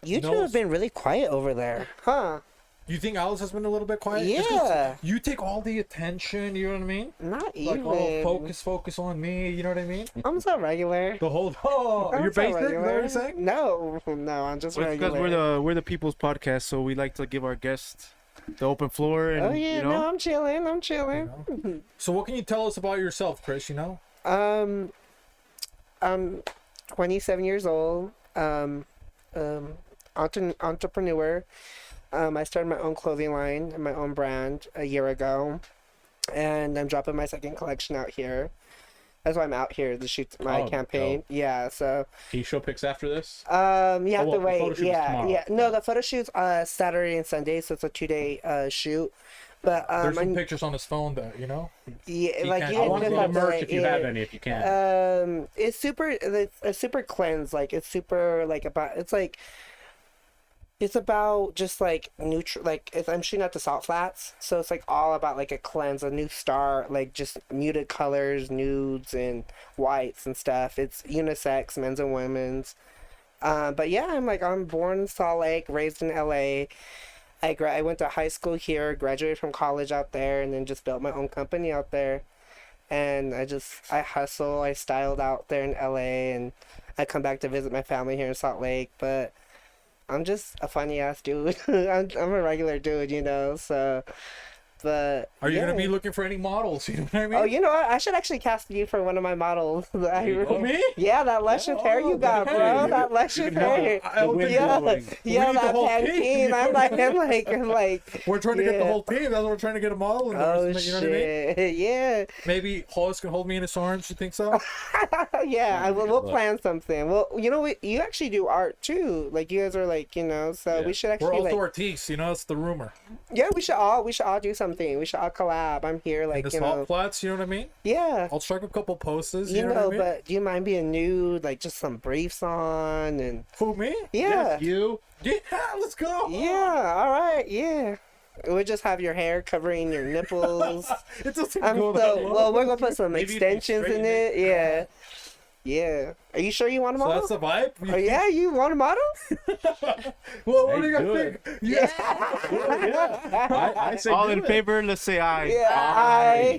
You two No. have been really quiet over there, huh? You think Alice has been a little bit quiet? Just 'cause Yeah. You take all the attention. You know what I mean? Not Like, even. oh, focus on me. You know what I mean? I'm so regular. The whole. Oh, I'm you're so basic. Is that what regular. you're saying? No, I'm just It's because regular. we're the people's podcast, so we like to give our guests the open floor, and Oh yeah, you know. no, I'm chilling. I'm chilling. So, what can you tell us about yourself, Chris? You know? I'm 27 years old. Entrepreneur. I started my own clothing line and my own brand a year ago, and I'm dropping my second collection out here. That's why I'm out here to shoot my Oh, campaign. dope. Yeah, so Can you show pics after this? you have well, to the photo wait. shoot is Yeah, tomorrow. yeah. No, the photo shoot's Saturday and Sunday, so it's a 2-day shoot. But There's some I'm- pictures on his phone that you know. yeah, you like can't- you I didn't want to just see the have to merch wait, if you yeah. have any, if you can. It's a super cleanse. Like it's super like about it's about just like neutral. Like I'm shooting at the salt flats, so it's like all about like a cleanse, a new start, like just muted colors, nudes and whites and stuff. It's unisex, men's and women's. But yeah, I'm born in Salt Lake, raised in LA. I went to high school here, graduated from college out there, and then just built my own company out there. And I hustle, I styled out there in LA, and I come back to visit my family here in Salt Lake. But I'm just a funny ass dude. I'm a regular dude, you know. So But Are you yeah. gonna be looking for any models? You know what I mean? Oh, you know what? I should actually cast you for one of my models. Oh, me? Yeah, that luscious hair you got, hey. bro. That luscious hair. I don't think Yeah, we yeah, need the that whole Pantene. team. I'm like, We're trying to get the yeah. whole team. That's what we're trying to get a model. In there, Oh you know what I mean? shit! Yeah, Maybe Hollis can hold me in his arms. You think so? yeah. We'll plan something. Well, you know what? You actually do art too. Like you guys are like, so Yeah. we should We're actually also like, artists. You know, that's the rumor. yeah, we should all do something. We should all collab. I'm here, like This hot flats. You know what I mean? yeah. I'll strike a couple poses. You know know, what I mean? but do you mind being nude, like just some briefs on and Who, me? yeah. You. Yeah, let's go. Yeah, all right, yeah. We'll just have your hair covering your nipples. It doesn't I'm go that so low. well. We're gonna put some Maybe you can extensions in straighten it. Yeah, yeah. Are you sure you want a So model? that's the vibe? Oh, yeah, you want a model? Well, what Hey, do you do guys think? Yeah. I say All do in it. favor, let's say aye. Yeah,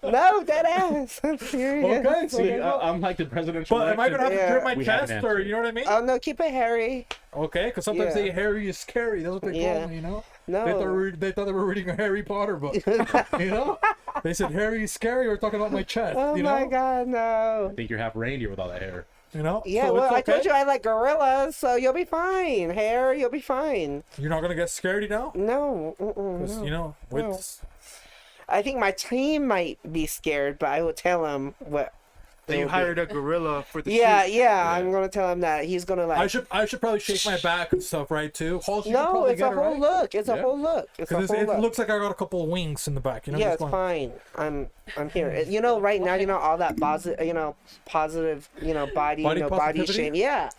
no, dead ass. I'm serious. Okay, so See, I'm like the presidential. But am I gonna have to Yeah. grip my We haven't chest or answered. you know what I mean? Oh no, keep it hairy. Okay, because sometimes Yeah. they Harry is scary. That's what they Yeah. told me. You know. No. They thought they were reading a Harry Potter book. You know. They said Harry is scary. We're talking about my chest. Oh you know. my god, no. I think you're half reindeer with all that hair. You know. Yeah, So well, it's I okay. told you I like gorillas, so you'll be fine. Hair, you'll be fine. You're not gonna get scared, you know. No, 'Cause, no. you know, No. with I think my team might be scared, but I will tell them what. So you hired a gorilla for the Yeah, shoot. yeah, I'm gonna tell him that he's gonna like. I should probably shake my back and stuff, right? Too. Halls, you can No, probably it's a get it, whole right? look. It's a Yeah. whole look. It's a Because whole it look. looks like I got a couple of wings in the back. You know. Yeah, just it's going- fine. I'm here. You know, right now, all that positive, positive, body, Body body positivity? shape. Yeah.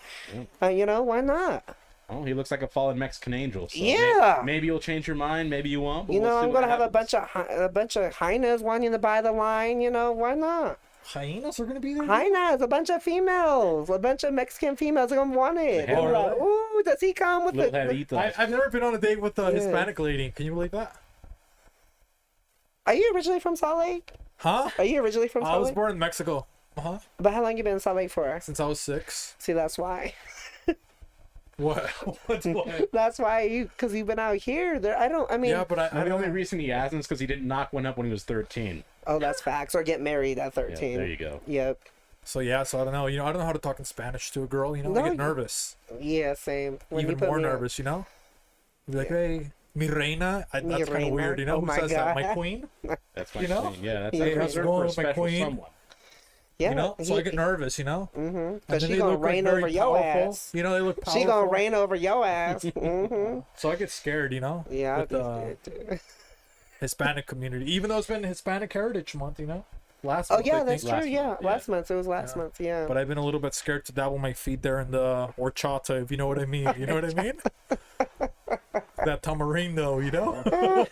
Why not? Oh, he looks like a fallen Mexican angel. So Yeah. Maybe you'll change your mind. Maybe you won't. But You we'll know, see I'm what gonna have happens. a bunch of hyenas wanting to buy the line. Why not? Hyenas are gonna be there. Hyenas, a bunch of females, a bunch of Mexican females are gonna want it. The hell? They're like, ooh, does he come with Little the? Javitos. I've never been on a date with a Yeah. Hispanic lady. Can you believe that? Are you originally from Salt Lake? Huh? Are you originally from I Salt was Lake? born in Mexico. But how long you been in Salt Lake for? Since I was 6. See, that's why. What? What? That's why because you've been out here. There, I mean. Yeah, but I The only don't. reason he hasn't is because he didn't knock one up when he was 13. Oh, that's facts. Or get married at Yeah, 13. there you go. Yep. So yeah, so I don't know. You know, I don't know how to talk in Spanish to a girl. You know, No, I get you- nervous. Yeah, same. When Even you put more me on- nervous. You know. Be like, hey, mi reina. Mi That's kind of reina? weird. You know, Oh who my says that? My God. queen. That's my You know? queen. Yeah, that's Yeah, like how's it reserved going for a with my special queen? someone. Yeah. You know, so I get nervous. You know. Mm-hmm. And Because then she they gonna look like reign very over your powerful. ass. You know, they look powerful. She gonna reign over your ass. Mm-hmm. So I get scared. You know. Yeah, I'd With be the scared too. Hispanic community, even though it's been Hispanic Heritage Month. You know. Last Oh month, yeah, I that's think. true. last Yeah, month, yeah. last month it was last Yeah. month. Yeah. But I've been a little bit scared to dabble my feet there in the horchata, if you know what I mean. You know what I mean? That tamarindo, you know?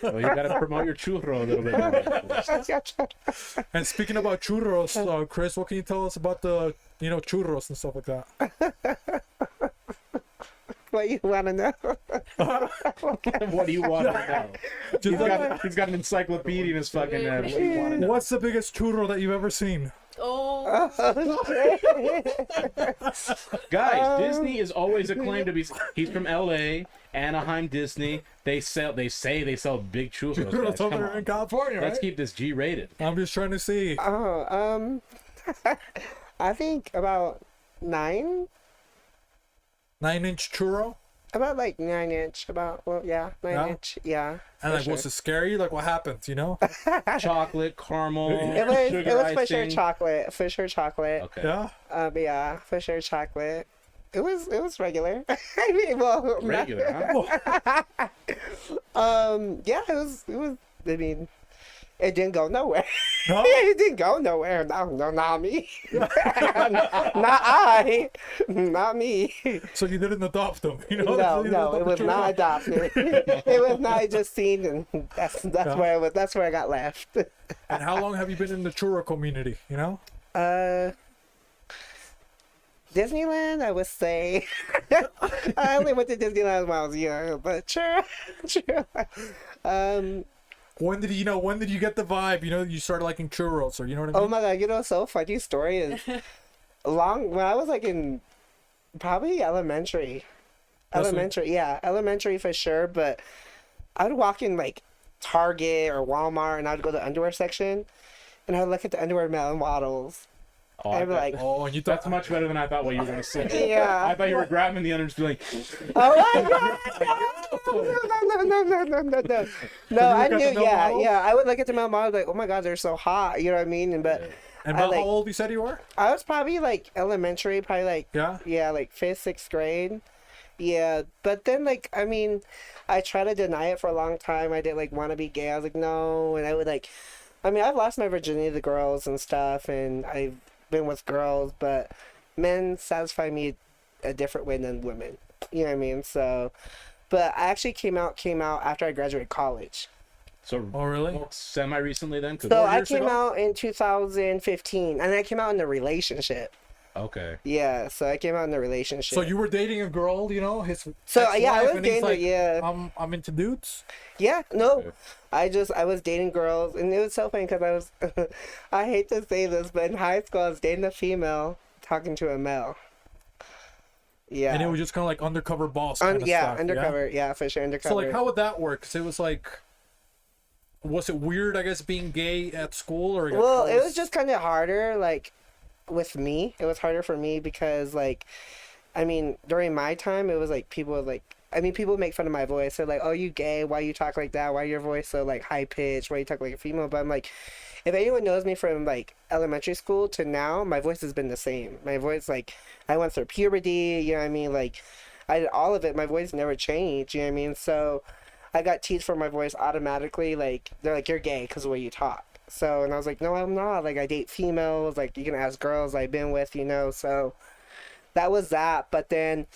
Well, you got to promote your churro a little bit more. And speaking about churros, Chris, what can you tell us about the, churros and stuff like that? What you want to know? What do you want to know? Just He's got an encyclopedia in his fucking head. What do you want to know? what's the biggest churro that you've ever seen? Oh, Guys, Disney is always acclaimed to be. He's from L.A., Anaheim, Disney. They say they sell big churros. Guys. Churros Come over in on. California, right? Let's keep this G-rated. I'm just trying to see. I think about 9. 9-inch churro? About like 9-inch. About 9 Yeah? inch. Yeah. And for like, was it scary? Like, what happens, Chocolate, caramel, It was sugar for sure icing. chocolate. For sure chocolate. Okay. Yeah? Yeah, for sure chocolate. It was regular. I mean, well, Regular, huh? yeah, it was. I mean, it didn't go nowhere. No? It didn't go nowhere. No, not me. Not I. Not me. So you didn't adopt them, No, it was not adopted. It was not just seen, and that's Yeah. where it was. That's where I got left. And how long have you been in the churro community, Disneyland, I would say. I only went to Disneyland when I was young, but sure. When did you get the vibe? You started liking churros, or you know what I mean? Oh my god, so funny story is when I was like in probably elementary. That's Elementary for sure, but I would walk in like Target or Walmart, and I'd go to the underwear section, and I'd look at the underwear models. Oh, I'd be like, Oh, and you thought that's much better than I thought what you were gonna say. Yeah. I thought you were grabbing the unders, like, oh my god, no. No, I look at knew, the male models? yeah. I would look at the male models like, oh my god, they're so hot. You know what I mean? And but And I, about like, how old you said you were? I was probably like elementary, probably like Yeah. like 5th, 6th grade. Yeah, but then like I mean, I tried to deny it for a long time. I didn't like want to be gay. I was like no, and I would like, I mean, I've lost my virginity to girls and stuff, and I've been with girls, but men satisfy me a different way than women. You know what I mean? So, but I actually came out after I graduated college. so. Oh, really? Semi recently then. 'Cause- So I years came ago? out in 2015, and I came out in a relationship. Okay. Yeah, so I came out in a relationship. So you were dating a girl, you know, his So, ex-wife, yeah, I was and he's dating her, like, yeah. I'm into dudes. Yeah, no. Okay. I was dating girls, and it was so funny because I was, I hate to say this, but in high school I was dating a female talking to a male. Yeah. And it was just kind of like undercover boss kind of yeah, stuff. undercover. Yeah, for sure, undercover. So like, how would that work? 'Cause it was like, was it weird? I guess being gay at school, or Well, it was just kind of harder, like, with me. It was harder for me because, like, I mean, during my time, it was like people would, like, I mean, people make fun of my voice. They're like, "Oh, you gay? Why you talk like that? Why your voice so like high pitched? Why you talk like a female?" But I'm like, if anyone knows me from like elementary school to now, my voice has been the same. My voice, like, I went through puberty. You know what I mean? Like, I did all of it. My voice never changed. You know what I mean? So, I got teased for my voice automatically. Like, they're like, "You're gay because of the way you talk." So, and I was like, "No, I'm not. Like, I date females. Like, you can ask girls I've been with. You know." So, that was that. But then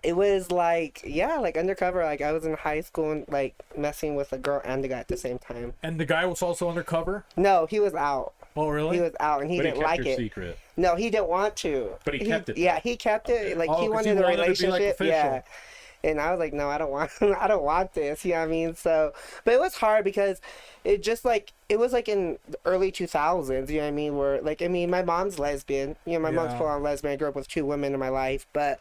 it was like, yeah, like undercover. Like I was in high school and like messing with a girl and the guy at the same time. And the guy was also undercover. No, he was out. Oh, really? He was out and he But didn't he kept like your it. secret. No, he didn't want to. But he kept it. Yeah, he kept it. Like Oh, he 'cause wanted he a wanted to be, like, relationship. official. Yeah. And I was like, no, I don't want I don't want this. You know what I mean? So but it was hard because it just like it was like in the early 2000s, you know what I mean, where like I mean my mom's lesbian. You know, my mom's Yeah. full on lesbian. I grew up with 2 women in my life, but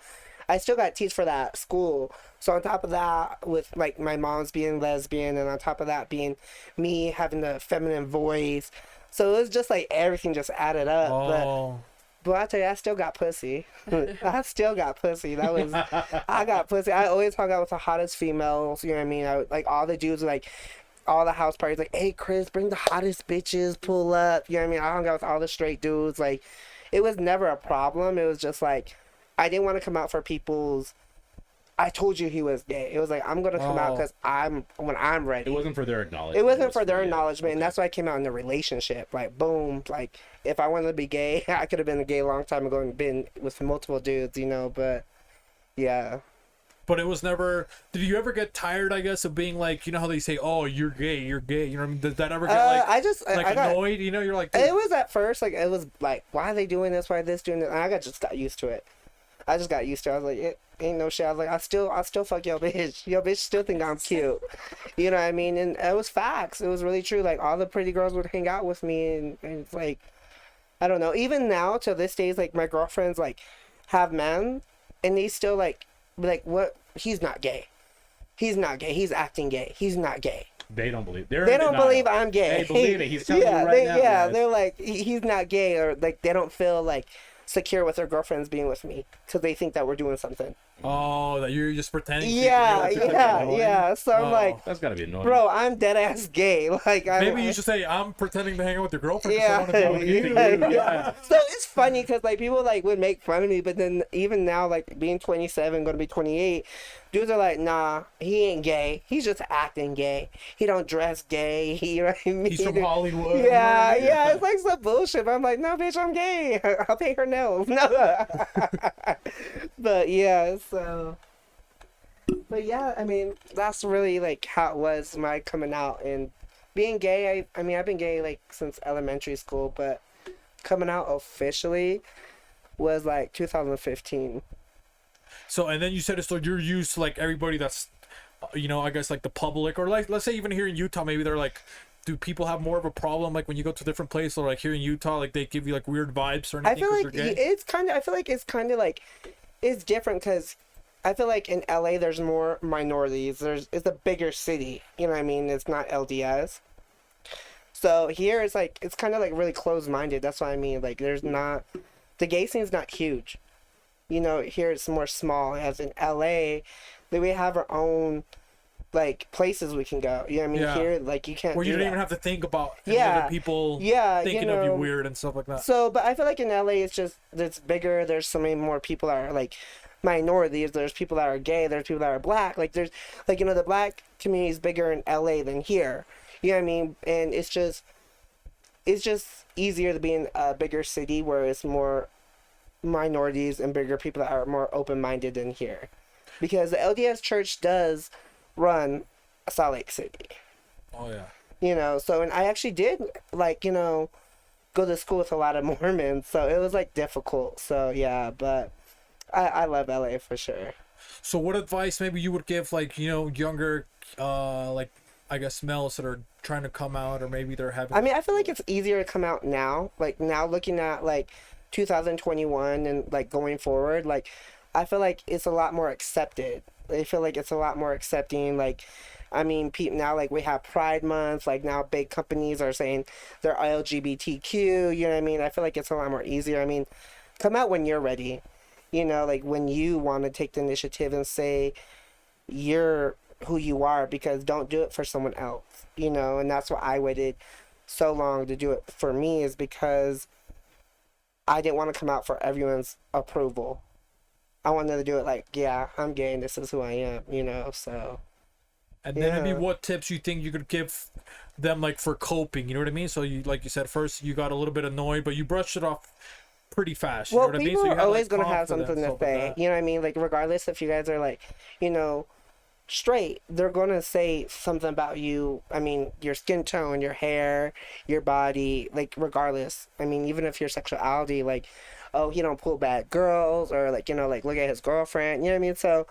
I still got teased for that at school. So on top of that, with like my mom's being lesbian, and on top of that being me having the feminine voice, so it was just like everything just added up. Oh. But I tell you, I still got pussy. I still got pussy. That was, I got pussy. I always hung out with the hottest females. You know what I mean? Like all the dudes, like all the house parties, like, "Hey Chris, bring the hottest bitches, pull up." You know what I mean? I hung out with all the straight dudes. Like, it was never a problem. It was just like, I didn't want to come out for people's. I told you he was gay. It was like, I'm gonna come out because when I'm ready. It wasn't for their acknowledgement. It wasn't for their you. acknowledgement, and that's why I came out in the relationship. Like, boom. Like, if I wanted to be gay, I could have been a gay a long time ago and been with multiple dudes, you know. But yeah. But it was never. Did you ever get tired? I guess of being like, you know how they say, "Oh, you're gay, you're gay." You know what I mean? Did that ever get like, I got annoyed? You know, you're like, It was at first like it was like, why are they doing this? Why are this doing this? And I just got used to it. I just got used to it. I was like, it ain't no shit. I was like, I still fuck your bitch. Your bitch still think I'm cute. You know what I mean? And it was facts. It was really true. Like all the pretty girls would hang out with me, and it's like, I don't know. Even now to this day, like my girlfriends like have men, and they still like be like, what? He's not gay. He's not gay. He's acting gay. He's not gay. They don't believe. They don't believe I'm gay. They believe it. He's telling yeah, you right now. Yeah, guys. they're like, he's not gay, or like they don't feel like secure with their girlfriends being with me because they think that we're doing something. oh, that you're just pretending. Yeah, to be yeah. So I'm like, That's gotta be annoying. bro, I'm dead ass gay. Like, Maybe you should say, "I'm pretending to hang out with your girlfriend." 'cause I Yeah, wanna be with you." yeah. So it's funny because like people like would make fun of me, but then even now, like being 27, going to be 28, dudes are like, "Nah, he ain't gay. He's just acting gay. He don't dress gay. He, you know what I mean? He's from Hollywood. Yeah, yeah. It's like some bullshit. But I'm like, no, bitch, I'm gay. I'll pay her nails. No. But yeah, so. But yeah, I mean, that's really like how it was my coming out and being gay. I mean, I've been gay like since elementary school, but coming out officially was like 2015. So, and then you said, so you're used to like everybody that's, you know, I guess like the public, or like, let's say even here in Utah, maybe they're like, do people have more of a problem like when you go to different places, or like here in Utah, like they give you like weird vibes or anything? I feel 'cause like you're gay? it's kind of. I feel like it's kind of like it's different because I feel like in LA there's more minorities. It's a bigger city. You know what I mean? It's not LDS. So here it's like it's kind of like really closed-minded. That's what I mean. Like there's not the gay scene's not huge. You know, here it's more small. As in LA, that we have our own like places we can go. You know what I mean? Yeah. Here, like you can't. Where you do don't that. even have to think about any Yeah. other people you thinking of you know. weird and stuff like that. So, but I feel like in LA, it's bigger. There's so many more people that are like minorities. There's people that are gay. There's people that are black. Like there's like the black community is bigger in LA than here. You know what I mean? And it's just easier to be in a bigger city where it's more minorities and bigger people that are more open-minded than here, because the LDS Church does run Salt Lake City. Oh yeah. You know, so and I actually did like go to school with a lot of Mormons, so it was like difficult. So yeah, but I love LA for sure. So what advice maybe you would give like younger like I guess males that are trying to come out, or maybe they're having. I mean, I feel like it's easier to come out now. Like now, looking at like 2021 and like going forward, like I feel like it's a lot more accepted. I feel like it's a lot more accepting. Like, I mean, now like we have Pride Month. Like now, big companies are saying they're LGBTQ. You know what I mean? I feel like it's a lot more easier. I mean, come out when you're ready. You know, like when you want to take the initiative and say you're who you are, because don't do it for someone else. You know, and that's why I waited so long to do it for me, is because I didn't want to come out for everyone's approval. I wanted to do it like, yeah, I'm gay and this is who I am, so. And then maybe what tips you think you could give them like for coping, you know what I mean? So you, like you said, first you got a little bit annoyed, but you brushed it off pretty fast. You Well, know what I mean? people So you are had, always like, going to have confidence, something to stuff like say, that. you know what I mean? Like regardless if you guys are like, straight, they're going to say something about you. I mean, your skin tone, your hair, your body, like regardless. I mean, even if your sexuality, like, oh, he don't pull bad girls, or like, like look at his girlfriend, you know what I mean? So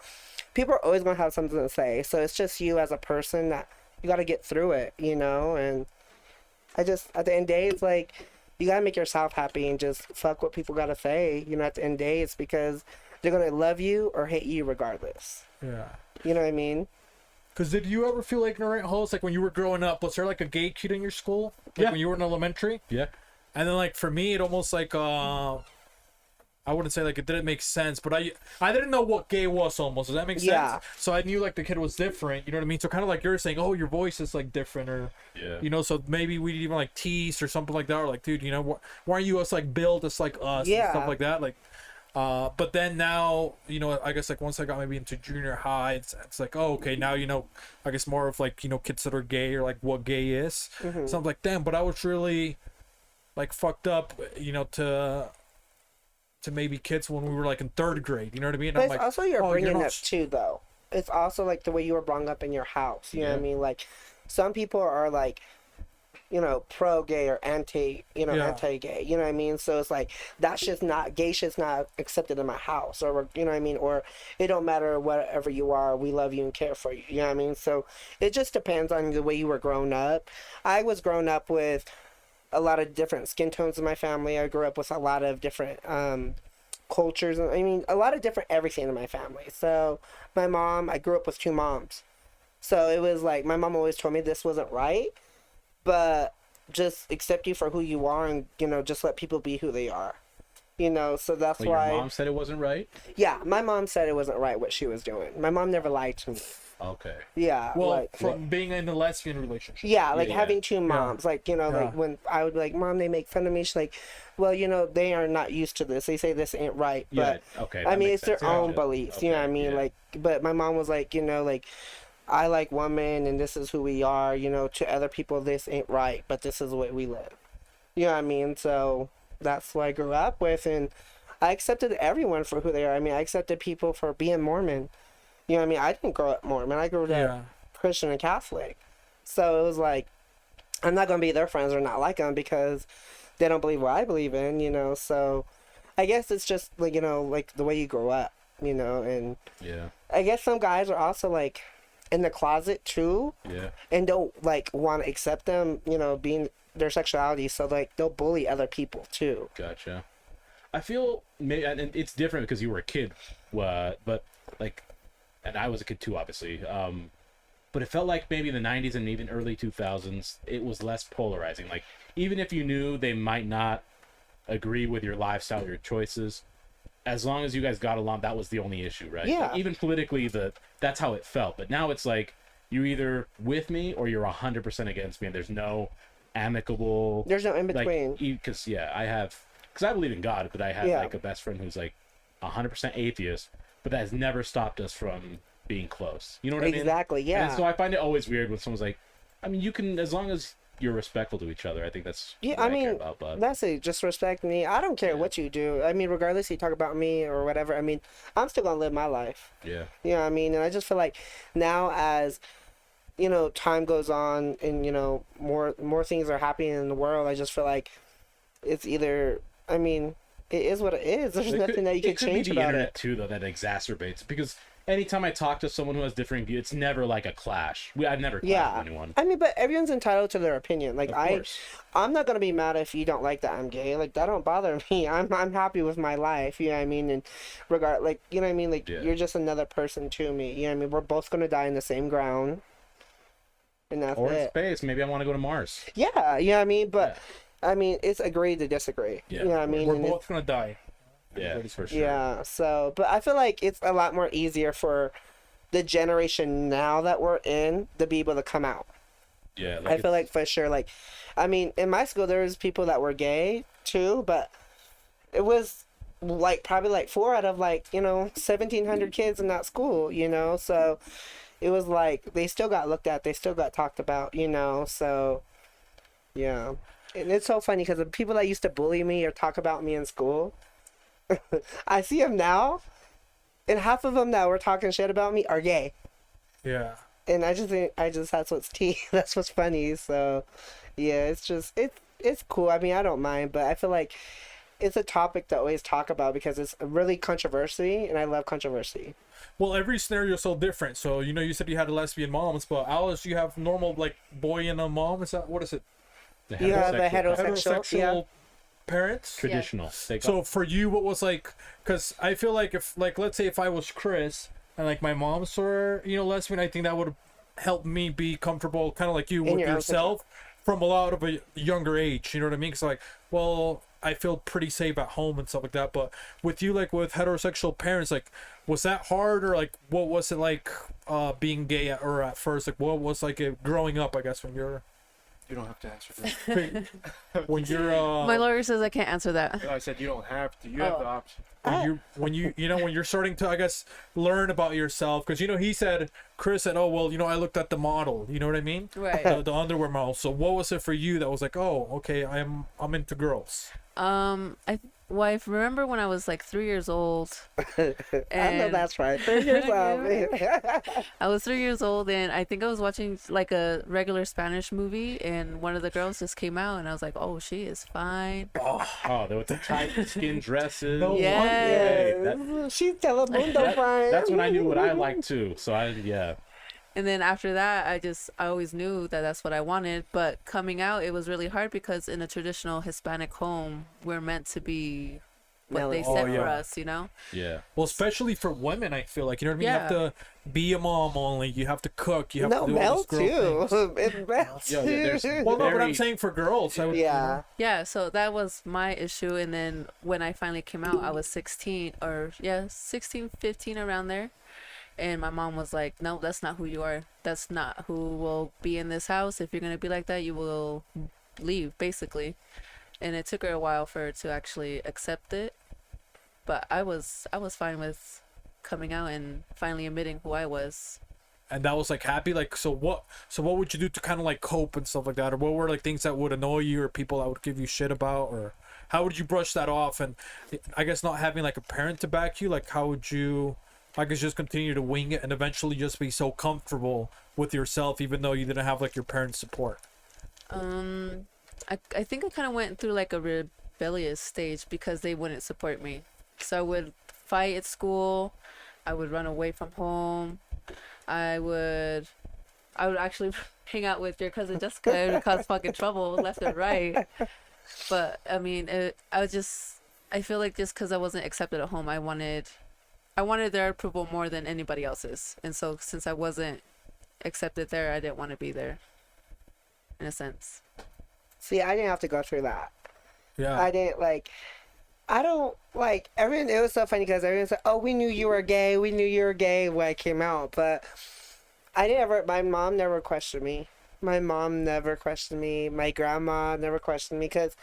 people are always going to have something to say. So it's just you as a person that you got to get through it, and I just, at the end of the day, it's like, you got to make yourself happy and just fuck what people got to say, at the end of the day. It's because they're going to love you or hate you regardless. Yeah. You know what I mean? Because did you ever feel ignorant, host? Like when you were growing up, was there like a gay kid in your school? Like Yeah. when you were in elementary? Yeah. And then like for me, it almost like I wouldn't say like it didn't make sense, but I didn't know what gay was almost. Does that make sense? Yeah. So I knew like the kid was different. You know what I mean? So kind of like you're saying, oh, your voice is like different, or Yeah. so maybe we'd even like tease or something like that, or like, dude, why aren't you us like built just like us? Yeah. And stuff like that, like. But then now, I guess like once I got maybe into junior high, it's like, oh, okay, now, I guess more of like, kids that are gay, or like what gay is. Mm-hmm. So I'm like, damn, but I was really like fucked up, to maybe kids when we were like in third grade, you know what I mean? But I'm it's like, also your oh, bringing not up too, though. It's also like the way you were brought up in your house. You know what I mean? Like some people are like, pro-gay or anti-gay. You know what I mean? So it's like gay shit's not accepted in my house, or you know what I mean? Or it don't matter whatever you are, we love you and care for you. You know what I mean? So it just depends on the way you were grown up. I was grown up with a lot of different skin tones in my family. I grew up with a lot of different cultures, and I mean a lot of different everything in my family. So my mom, I grew up with two moms. So it was like my mom always told me this wasn't right, but just accept you for who you are, and just let people be who they are. So that's Well, why your mom said it wasn't right? yeah, my mom said it wasn't right what she was doing. My mom never lied to me. Okay. Yeah, well, like from being in a lesbian relationship. yeah, like Yeah. having two moms, like like when I would be like, Mom, they make fun of me. She's like, well, they are not used to this. They say this ain't right, but Yeah, okay. I that mean, makes it's their sense. own Gotcha. beliefs. You know what I Okay, mean? yeah. Like, but my mom was like, like, I like women, and this is who we are. To other people, this ain't right, but this is the way we live. You know what I mean? So that's what I grew up with, and I accepted everyone for who they are. I mean, I accepted people for being Mormon. You know what I mean? I didn't grow up Mormon. I grew up Christian and Catholic. So it was like, I'm not going to be their friends or not like them because they don't believe what I believe in, So I guess it's just, like, like the way you grow up, and Yeah. I guess some guys are also, like, in the closet, too, Yeah. and don't, like, want to accept them, being their sexuality. So, like, they'll bully other people, too. Gotcha. I feel maybe, and it's different because you were a kid, but like, and I was a kid too, obviously. But it felt like maybe in the 90s and even early 2000s, it was less polarizing. Like, even if you knew they might not agree with your lifestyle, your choices, as long as you guys got along, that was the only issue, right? Yeah. Like, even politically, that's how it felt. But now it's like, you're either with me or you're 100% against me, and there's no amicable... There's no in between. Because, I believe in God, but I have, Yeah. like, a best friend who's, like, 100% atheist, but that has never stopped us from being close. You know what I mean? Exactly, yeah. And so I find it always weird when someone's like, I mean, you can, as long as you're respectful to each other, I think that's Yeah, what I mean, care about, but... that's it. Just respect me. I don't care what you do. I mean, regardless you talk about me or whatever, I mean, I'm still gonna live my life. Yeah. You know what I mean? And I just feel like now as, you know, time goes on and, you know, more things are happening in the world, I just feel like it's either, I mean, it is what it is. There's nothing that you can change It could be the about internet it. too, though, that exacerbates, because anytime I talk to someone who has differing views, it's never like a clash. I've never clashed Yeah. with anyone. I mean, but everyone's entitled to their opinion. Like, Of course. I'm not gonna be mad if you don't like that I'm gay. Like, that don't bother me. I'm happy with my life. You know what I mean? And like, you know what I mean? Like, Yeah. you're just another person to me. You know what I mean? We're both gonna die in the same ground. And that's Or in it. space. Maybe I want to go to Mars. Yeah, you know what I mean? But I mean, it's agree to disagree. Yeah, you know what I mean? We're And both gonna die. Yeah, for sure. yeah, so, but I feel like it's a lot more easier for the generation now that we're in to be able to come out. Yeah. I feel like for sure, like, I mean, in my school there was people that were gay too, but it was like probably like 4 out of like, you know, 1,700 kids in that school, you know, so it was like they still got looked at, they still got talked about, you know, so yeah. And it's so funny because the people that used to bully me or talk about me in school, I see them now, and half of them that were talking shit about me are gay. Yeah. And I just think that's what's that's what's funny. So yeah, it's cool. I mean, I don't mind, but I feel like it's a topic to always talk about because it's really controversy, and I love controversy. Well, every scenario is so different. So, you know, you said you had lesbian moms, but Alice, you have normal, like, boy and a mom. Is that, what is it? The You have a heterosexual- heterosexual, yeah. parents? traditional. So for you, what was like, because I feel like if, like, let's say if I was Chris and like my mom's were, you know, lesbian, I think that would help me be comfortable, kind of like you, with your own yourself from a lot of a younger age. You know what I mean? Because like, well, I feel pretty safe at home and stuff like that. But with you, like with heterosexual parents, like, was that hard, or like what was it like being gay at first? Like, what was like it growing up? I guess when you're You don't have to answer that. when you're My lawyer says I can't answer that. No, I said you don't have to. You have the option. when you're starting to, I guess, learn about yourself, because, you know, he said, Chris said, oh well, you know, I looked at the model, you know what I mean, Right. the underwear model. So what was it for you that was like, oh, okay, I'm into girls? I remember when I was like 3 years old. I know and that's right. 3 years old. I was 3 years old, and I think I was watching like a regular Spanish movie, and one of the girls just came out, and I was like, "Oh, she is fine." Oh, with the tight skin dresses. No Hey, Yeah, she's Telemundo fine. that's when I knew what I liked too. So yeah. And then after that, I always knew that that's what I wanted. But coming out, it was really hard because in a traditional Hispanic home, we're meant to be what they Mellow. set Oh, for yeah. us, you know? Yeah. Well, especially for women, I feel like, you know what I mean. Yeah. You have to be a mom only. You have to cook. You have No, to do all Mel these girl too. things. It melts Yeah, there's- too. Well, no, but I'm Very- saying for girls, I would. Yeah. Yeah, so that was my issue. And then when I finally came out, I was 16 16, 15 around there. And my mom was like, no, that's not who you are. That's not who will be in this house. If you're going to be like that, you will leave, basically. And it took her a while for her to actually accept it. But I was fine with coming out and finally admitting who I was. And that was like happy. Like, so what would you do to kind of like cope and stuff like that? Or what were like things that would annoy you, or people that would give you shit about, or how would you brush that off? And I guess not having like a parent to back you, like how would you, I guess, just continue to wing it and eventually just be so comfortable with yourself, even though you didn't have like your parents' support? I think I kind of went through like a rebellious stage because they wouldn't support me. So I would fight at school. I would run away from home. I would actually hang out with your cousin Jessica and cause fucking trouble left and right. But I mean, I I feel like just because I wasn't accepted at home, I wanted their approval more than anybody else's. And so since I wasn't accepted there, I didn't want to be there, in a sense. See, I didn't have to go through that. Yeah. I didn't like. I don't like everyone. It was so funny because everyone said, "Oh, we knew you were gay. We knew you were gay" when I came out, but I didn't ever. My mom never questioned me. My mom never questioned me. My grandma never questioned me because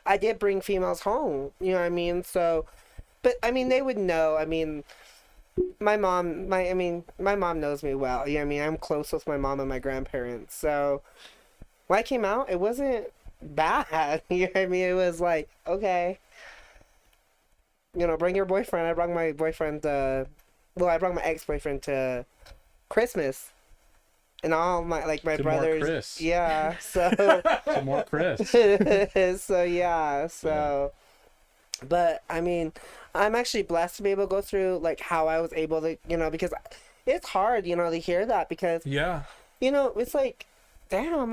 I did bring females home. You know what I mean? So, but I mean, they would know. I mean, my mom knows me well. You know what I mean? I'm close with my mom and my grandparents. So when I came out, it wasn't bad. You know what I mean? It was like, okay, you know, bring your boyfriend. I brought my boyfriend I brought my ex-boyfriend to Christmas. And all my my Some brothers, more Chris. yeah. So Some more Chris. so yeah. So, but I mean, I'm actually blessed to be able to go through like how I was able to, you know, because it's hard, you know, to hear that because Yeah. you know it's like, damn,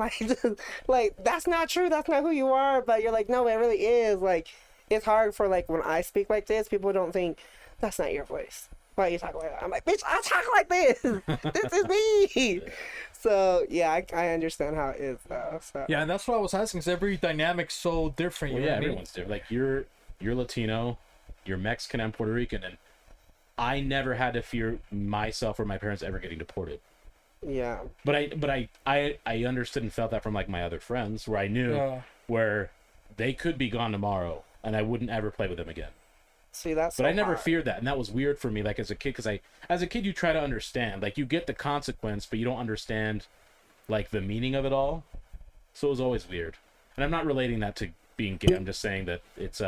like that's not true. That's not who you are. But you're like, no, it really is. Like, it's hard for like when I speak like this, people don't think that's not your voice. Why are you talking like that? I'm like, bitch, I talk like this. This is me. So yeah, I understand how it is though. So. Yeah, and that's what I was asking. Cause every dynamic's so different. Well, You know yeah, what I mean? everyone's different. Like you're Latino, you're Mexican and Puerto Rican, and I never had to fear myself or my parents ever getting deported. Yeah. But I understood and felt that from like my other friends, where I knew where they could be gone tomorrow, and I wouldn't ever play with them again. See, that's. But so I never hard. feared that, and that was weird for me. Like as a kid, because as a kid, you try to understand. Like you get the consequence, but you don't understand like the meaning of it all. So it was always weird. And I'm not relating that to being gay. I'm just saying that it's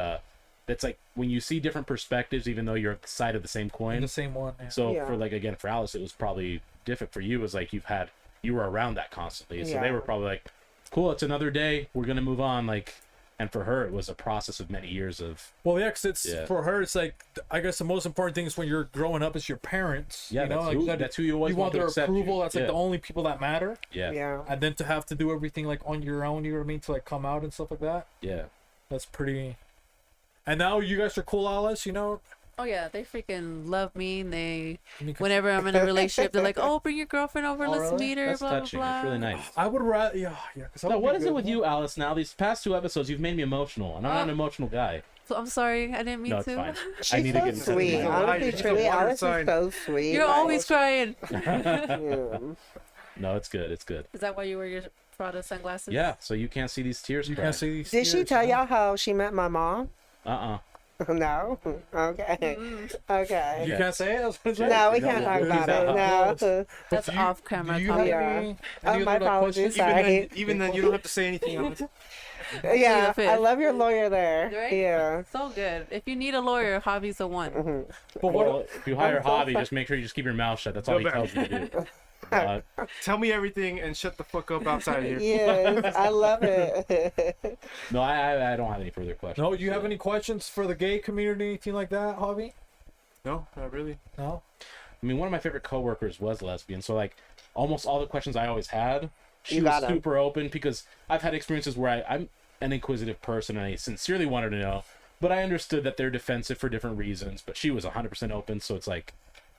like when you see different perspectives, even though you're at the side of the same coin. The same one. Yeah. So Yeah. for like again for Alice, it was probably different. For you, it was like you were around that constantly. So they Yeah. were probably like, cool, it's another day. We're gonna move on. Like, and for her, it was a process of many years of. Well, yeah, 'cause it's Yeah. for her. It's like I guess the most important thing is when you're growing up is your parents. Yeah, you know, that's like who- you said, that's who you always want want to their accept approval. you. That's like Yeah. the only people that matter. Yeah. Yeah. And then to have to do everything like on your own, you know what I mean, to like come out and stuff like that. Yeah. That's pretty. And now you guys are cool, Alice. You know, Oh yeah, they freaking love me. And they, Because- whenever I'm in a relationship, they're like, "Oh, bring your girlfriend over. Oh, Let's really? meet her." That's blah touching. blah It's blah. really nice. I would rather. Yeah. Cause I No, would what be is it good. with you, Alice? Now these past 2 episodes, you've made me emotional, and I'm not an emotional guy. So I'm sorry, I didn't mean No, it's to. fine. She's I need to so get into sweet. the Honestly, She's a truly, water Alice is sign. so sweet. You're Like, always crying. yeah. No, it's good. It's good. Is that why you wear your Prada sunglasses? Yeah. So you can't see these tears. You cry. can't see these. Did she tears, tell you know? y'all how she met my mom? Uh-uh. No. Okay. Okay. You can't say it. That's what it's like. No, we No, can't talk we'll about leave it. that No. That's Do you- off camera. Do you have Tommy. Yeah. any Oh, other, my like, apologies. questions? Sorry. Even then, you don't have to say anything else. Yeah, fifth. I love your lawyer there. Right? Yeah. So good. If you need a lawyer, Javi's the one. But what? Well, if you hire I'm so Javi, fun- just make sure you just keep your mouth shut. That's all he Go tells you to do. Tell me everything and shut the fuck up outside of here. Yes, I love it. No, I don't have any further questions. No, do you have any questions for the gay community, anything like that, Javi? No, not really. No. I mean, one of my favorite coworkers was lesbian, so like almost all the questions I always had, she You was got 'em. super open because I've had experiences where I'm an inquisitive person and I sincerely wanted to know, but I understood that they're defensive for different reasons. But she was 100% open, so it's like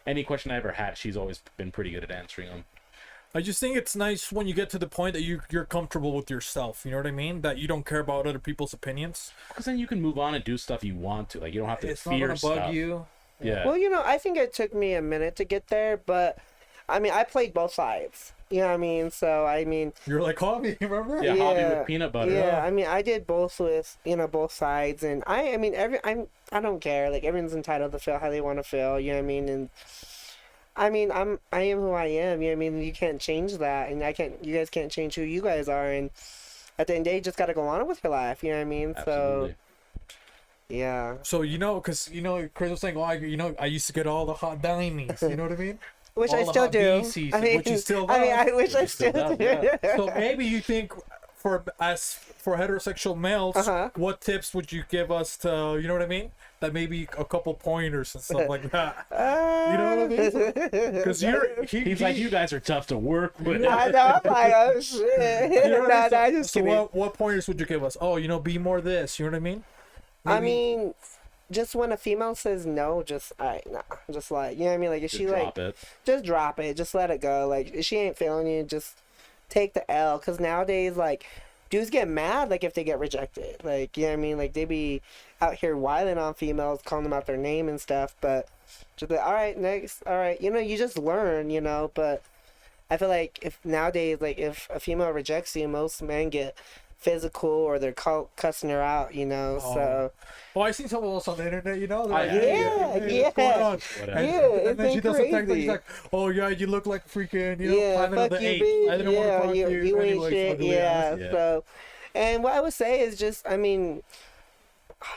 any question I ever had, she's always been pretty good at answering them. I just think it's nice when you get to the point that you're comfortable with yourself. You know what I mean? That you don't care about other people's opinions. Because then you can move on and do stuff you want to. Like you don't have to It's not fear gonna bug stuff. you. Yeah. Well, you know, I think it took me a minute to get there, but I mean, I played both sides. You know what I mean? So, I mean, You're like Javi, remember? Yeah, Hobby yeah, with peanut butter. yeah, I mean, I did both with, you know, both sides, and I mean, I don't care. Like, everyone's entitled to feel how they want to feel. You know what I mean? And I mean, I am who I am. You know what I mean? You can't change that, and you guys can't change who you guys are. And at the end of the day, you just got to go on with your life. You know what I mean? Absolutely. So, yeah. So because Chris was saying, oh, I used to get all the hot diamies. You know what I mean? Which All I the still hot do. BCs, I mean, which you still I mean, does. I wish I Which you still still do. does, So maybe you think for heterosexual males, Uh-huh. what tips would you give us to, you know what I mean? That maybe a couple pointers and stuff like that. You know what I mean? Because He's like, you guys are tough to work with. I know. I'm like, oh shit. You know what I No, mean? no, I'm just So kidding. what pointers would you give us? Oh, be more this. You know what I mean? I Maybe- mean, just when a female says no, just nah, just like, you know what I mean? Like if she like, drop it. just drop it, just let it go. Like if she ain't feeling you, just take the L. Cause nowadays, like, dudes get mad like if they get rejected. Like, you know what I mean? Like they be out here wilding on females, calling them out their name and stuff. But just be like, all right, next, all right. You know, you just learn, you know. But I feel like if nowadays, like if a female rejects you, most men get physical or they're cussing her out, you know. So Oh, I seen someone else on the internet, you know. They're like, yeah, what's going on? Whatever. yeah, And then she does something like crazy. she's like, oh yeah, you look like freaking, you know, Yeah, Planet of fuck the you, Apes. bitch. I didn't want to Yeah, talk to you. you ain't Anyways, shit. ugly Yeah. ass. Yeah. So, and what I would say is just, I mean,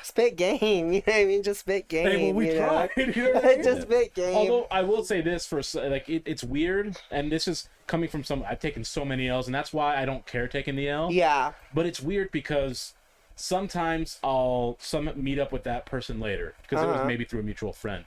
spit game. You know what I mean? Just spit game. Hey, well, we you know? tried. You know what I mean? Just spit game. Although I will say this like it's weird, and this is coming from I've taken so many L's, and that's why I don't care taking the L. Yeah. But it's weird because sometimes I'll meet up with that person later because it was maybe through a mutual friend.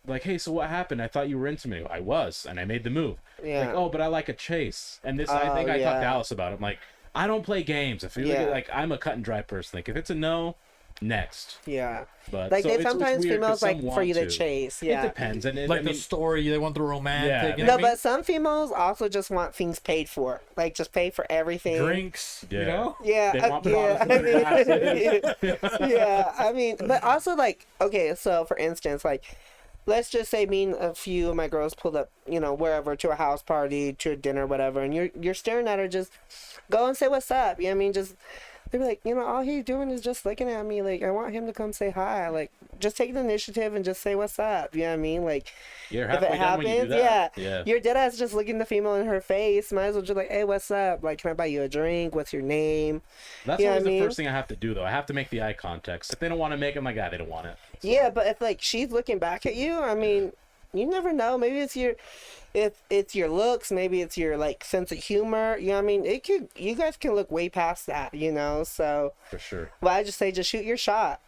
Like, hey, so what happened? I thought you were into me. I was, and I made the move. Yeah. Like, oh, but I like a chase. And this, I think I talked to Alice about it. I'm like, I don't play games. If you look at, like, I'm a cut and dry person. Like, if it's a no, next. Yeah. But Like so they it's sometimes weird 'cause females like some for want you to chase. It Yeah. depends, and Like I mean, the story, they want the romantic. Yeah, you know No, what I mean? but some females also just want things paid for. Like just pay for everything. Drinks, you Yeah. know. Yeah, They want yeah, bottles of yeah. I mean, but also like, okay, so for instance, like, let's just say me and a few of my girls pulled up, you know, wherever to a house party, to a dinner, whatever, and you're staring at her, just go and say what's up. You know what I mean? Just they're like, you know, all he's doing is just looking at me. Like, I want him to come say hi. Like, just take the initiative and just say what's up. You know what I mean? Like, you're if it halfway done when you do happens, that. Yeah. you're dead ass just looking the female in her face. Might as well just like, hey, what's up? Like, can I buy you a drink? What's your name? That's you know always what I the mean? first thing I have to do, though. I have to make the eye contact. If they don't want to make it, I'm like, they don't want it. So, Yeah, but if like she's looking back at you, I mean, you never know. Maybe it's your looks, maybe it's your like sense of humor. You know what I mean? You guys can look way past that, you know. So, for sure. well, I just say just shoot your shot.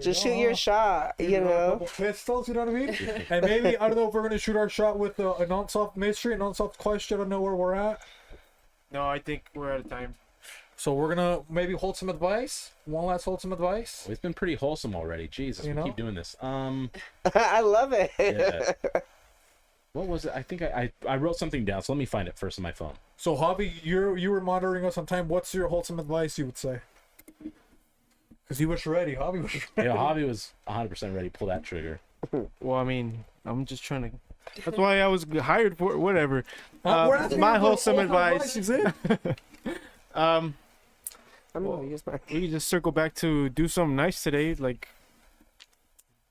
Just shoot your shot, you A know. couple pistols, you know what I mean? And maybe I don't know if we're gonna shoot our shot with a non-solved mystery, a non-solved question. I don't know where we're at. No, I think we're out of time. So we're gonna maybe hold some advice. One last hold some advice. It's been pretty wholesome already. Jesus, You we know? keep doing this. I love it. Yeah. What was it? I think I wrote something down, so let me find it first on my phone. So Javi, you were monitoring us on time. What's your wholesome advice you would say? Because he was ready. Javi was ready. Yeah, Javi was 100% ready to pull that trigger. Well, I mean, I'm just trying to. That's why I was hired for it, whatever. We're asking My you for wholesome advice. is it? Um, I'm gonna use my. we can just circle back to do something nice today. Like,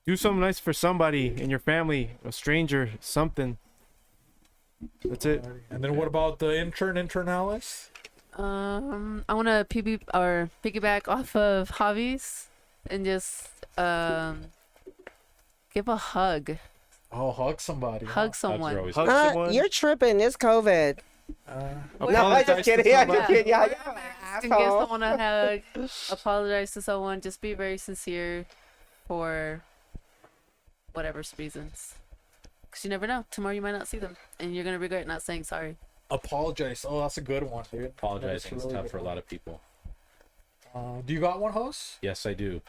do something nice for somebody in your family, a stranger, something. That's it. And then what about the intern Alice? I want to piggyback off of Javi's and just give a hug. Oh, hug somebody. Hug Hugs someone. are always Hug someone. You're tripping. It's COVID. No, I'm Apologize just to kidding. I'm just somebody. kidding. Yeah, And give someone a hug. Apologize to someone. Just be very sincere for whatever reasons. Because you never know. Tomorrow you might not see them. And you're going to regret not saying sorry. Apologize. Oh, that's a good one, dude. apologizing. It's really tough good for a one. lot of people. Do you got one, host? Yes, I do.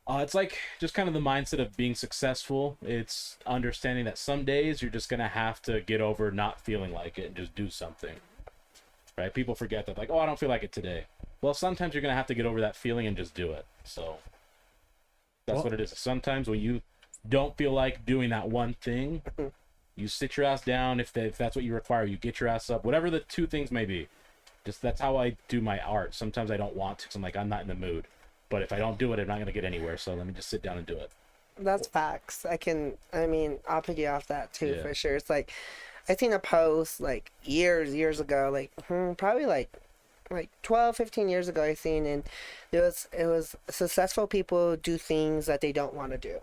It's like just kind of the mindset of being successful. It's understanding that some days you're just going to have to get over not feeling like it and just do something. Right? People forget that, like, oh, I don't feel like it today. Well, sometimes you're going to have to get over that feeling and just do it. So that's what it is. Sometimes when you don't feel like doing that one thing, you sit your ass down. If that's what you require, you get your ass up. Whatever the two things may be. Just that's how I do my art. Sometimes I don't want to because I'm like, I'm not in the mood. But if I don't do it, I'm not going to get anywhere. So let me just sit down and do it. That's facts. I'll piggy off that too, Yeah. for sure. It's like, I seen a post like years ago, like probably like 12, 15 years ago I seen, and it was successful people do things that they don't want to do.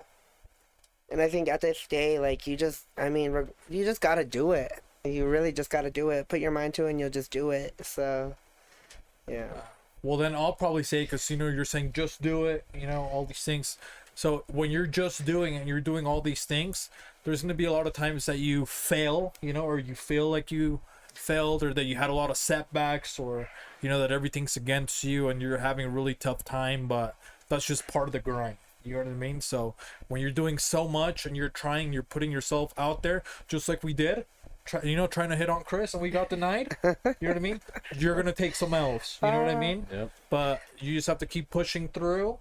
And I think at this day, like, you just got to do it. You really just got to do it. Put your mind to it and you'll just do it. So, yeah. Well, then I'll probably say, because, you're saying just do it, all these things. So when you're just doing it and you're doing all these things, there's going to be a lot of times that you fail, or you feel like you failed, or that you had a lot of setbacks, or, that everything's against you and you're having a really tough time, but that's just part of the grind. You know what I mean? So when you're doing so much and you're putting yourself out there, just like we did, trying to hit on Chris and we got denied. You know what I mean? You're gonna take some L's. You know what I mean? Yep. But you just have to keep pushing through,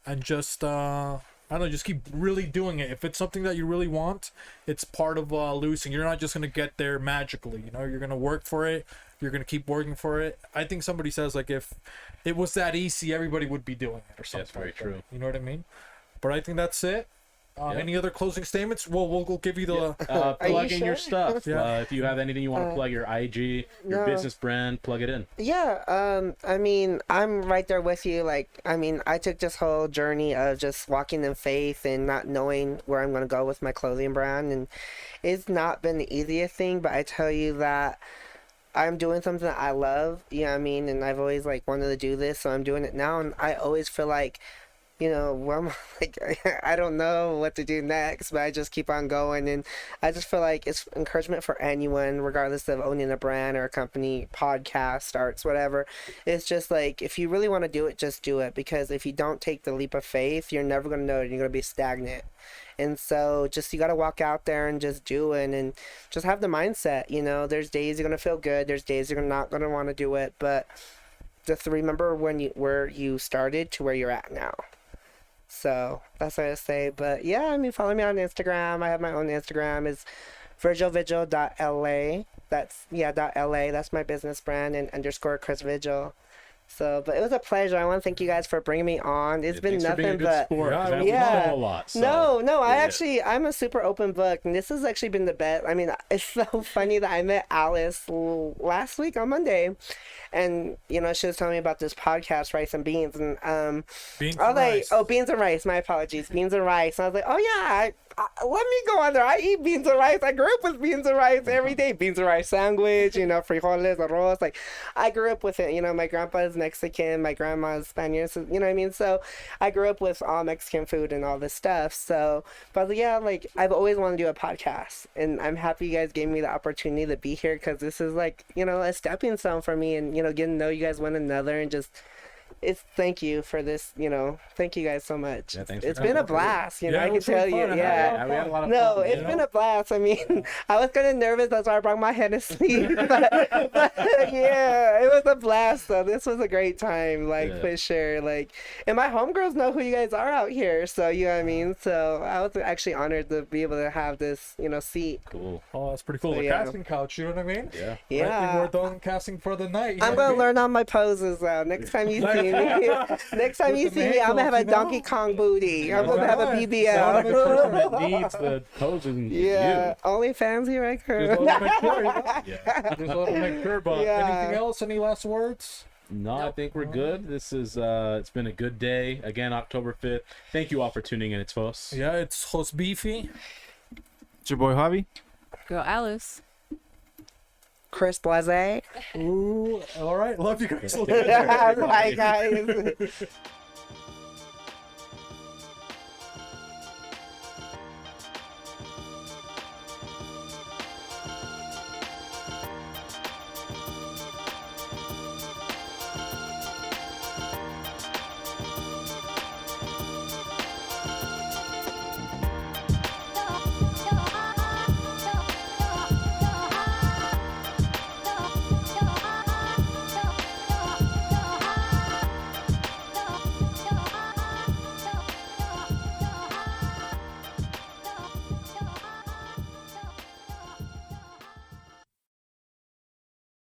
and just I don't know, just keep really doing it. If it's something that you really want, it's part of losing. You're not just gonna get there magically. You know, you're gonna work for it. You're gonna keep working for it. I think somebody says like if it was that easy, everybody would be doing it or something. That's very like that. true. You know what I mean? But I think that's it. Yep. Any other closing statements? We'll give you the. Plug in your sure? stuff. Yeah. If you have anything you want to plug, your IG, your no. business brand, plug it in. Yeah, I mean, I'm right there with you. Like, I mean, I took this whole journey of just walking in faith and not knowing where I'm going to go with my clothing brand. And it's not been the easiest thing, but I tell you that I'm doing something that I love, you know what I mean? And I've always, like, wanted to do this, so I'm doing it now. And I always feel like, you know, well, I'm like, I don't know what to do next, but I just keep on going. And I just feel like it's encouragement for anyone, regardless of owning a brand or a company, podcast, arts, whatever. It's just like, if you really want to do it, just do it. Because if you don't take the leap of faith, you're never going to know it. You're going to be stagnant. And so just, you got to walk out there and just do it, and just have the mindset, you know. There's days you're going to feel good. There's days you're not going to want to do it. But just remember where you started to where you're at now. So that's what I say. But yeah, I mean, follow me on Instagram. I have my own Instagram. It's virgilvigil.la. That's .la. That's my business brand, and _ Chris Vigil. So, but it was a pleasure. I want to thank you guys for bringing me on. It's been nothing but Sport, yeah. A lot, so. No. I'm a super open book, and this has actually been the best. I mean, it's so funny that I met Alice last week on Monday, and you know, she was telling me about this podcast, Rice and Beans, and Beans I was and like, rice. oh, beans and rice. My apologies, beans and rice. And I was like, oh yeah, let me go on there. I eat beans and rice. I grew up with beans and rice every day. Beans and rice sandwich, you know, frijoles, arroz. Like, I grew up with it. You know, my grandpa's Mexican, my grandma's Spanish. So, you know what I mean? So I grew up with all Mexican food and all this stuff. So, but yeah, like, I've always wanted to do a podcast, and I'm happy you guys gave me the opportunity to be here, because this is like, you know, a stepping stone for me, and you know, getting to know you guys one another, and just. Thank you for this, you know. Thank you guys so much. Yeah, thanks it's for been a coming. blast, you know. Yeah, I it can was really tell you, fun. yeah. We had a lot of No, fun. it's been a blast. I mean, I was kind of nervous. That's why I brought my Hennessy. but yeah, it was a blast, though. This was a great time, like, for sure. Like, and my homegirls know who you guys are out here, so, you know what I mean? So I was actually honored to be able to have this, you know, seat. Cool. Oh, that's pretty cool. So, The yeah. casting couch, you know what I mean? Yeah. Yeah. Right, we're done casting for the night. You I'm know gonna what I learn all my poses though. Next time you see me, I'm gonna have a you know? Donkey Kong booty. I'm gonna have a That BBL. needs the posing. Yeah, You. only fans here, right? Just want to make sure, you know? Yeah. Just want to make sure, but Yeah. anything else? Any last words? No, I think we're good. This is it's been a good day. Again, October 5th. Thank you all for tuning in. It's Fos. Yeah, it's Hosbeefy. It's your boy Javi. Girl Alice. Chris Blase. Ooh, all right. Love you guys. Bye, guys.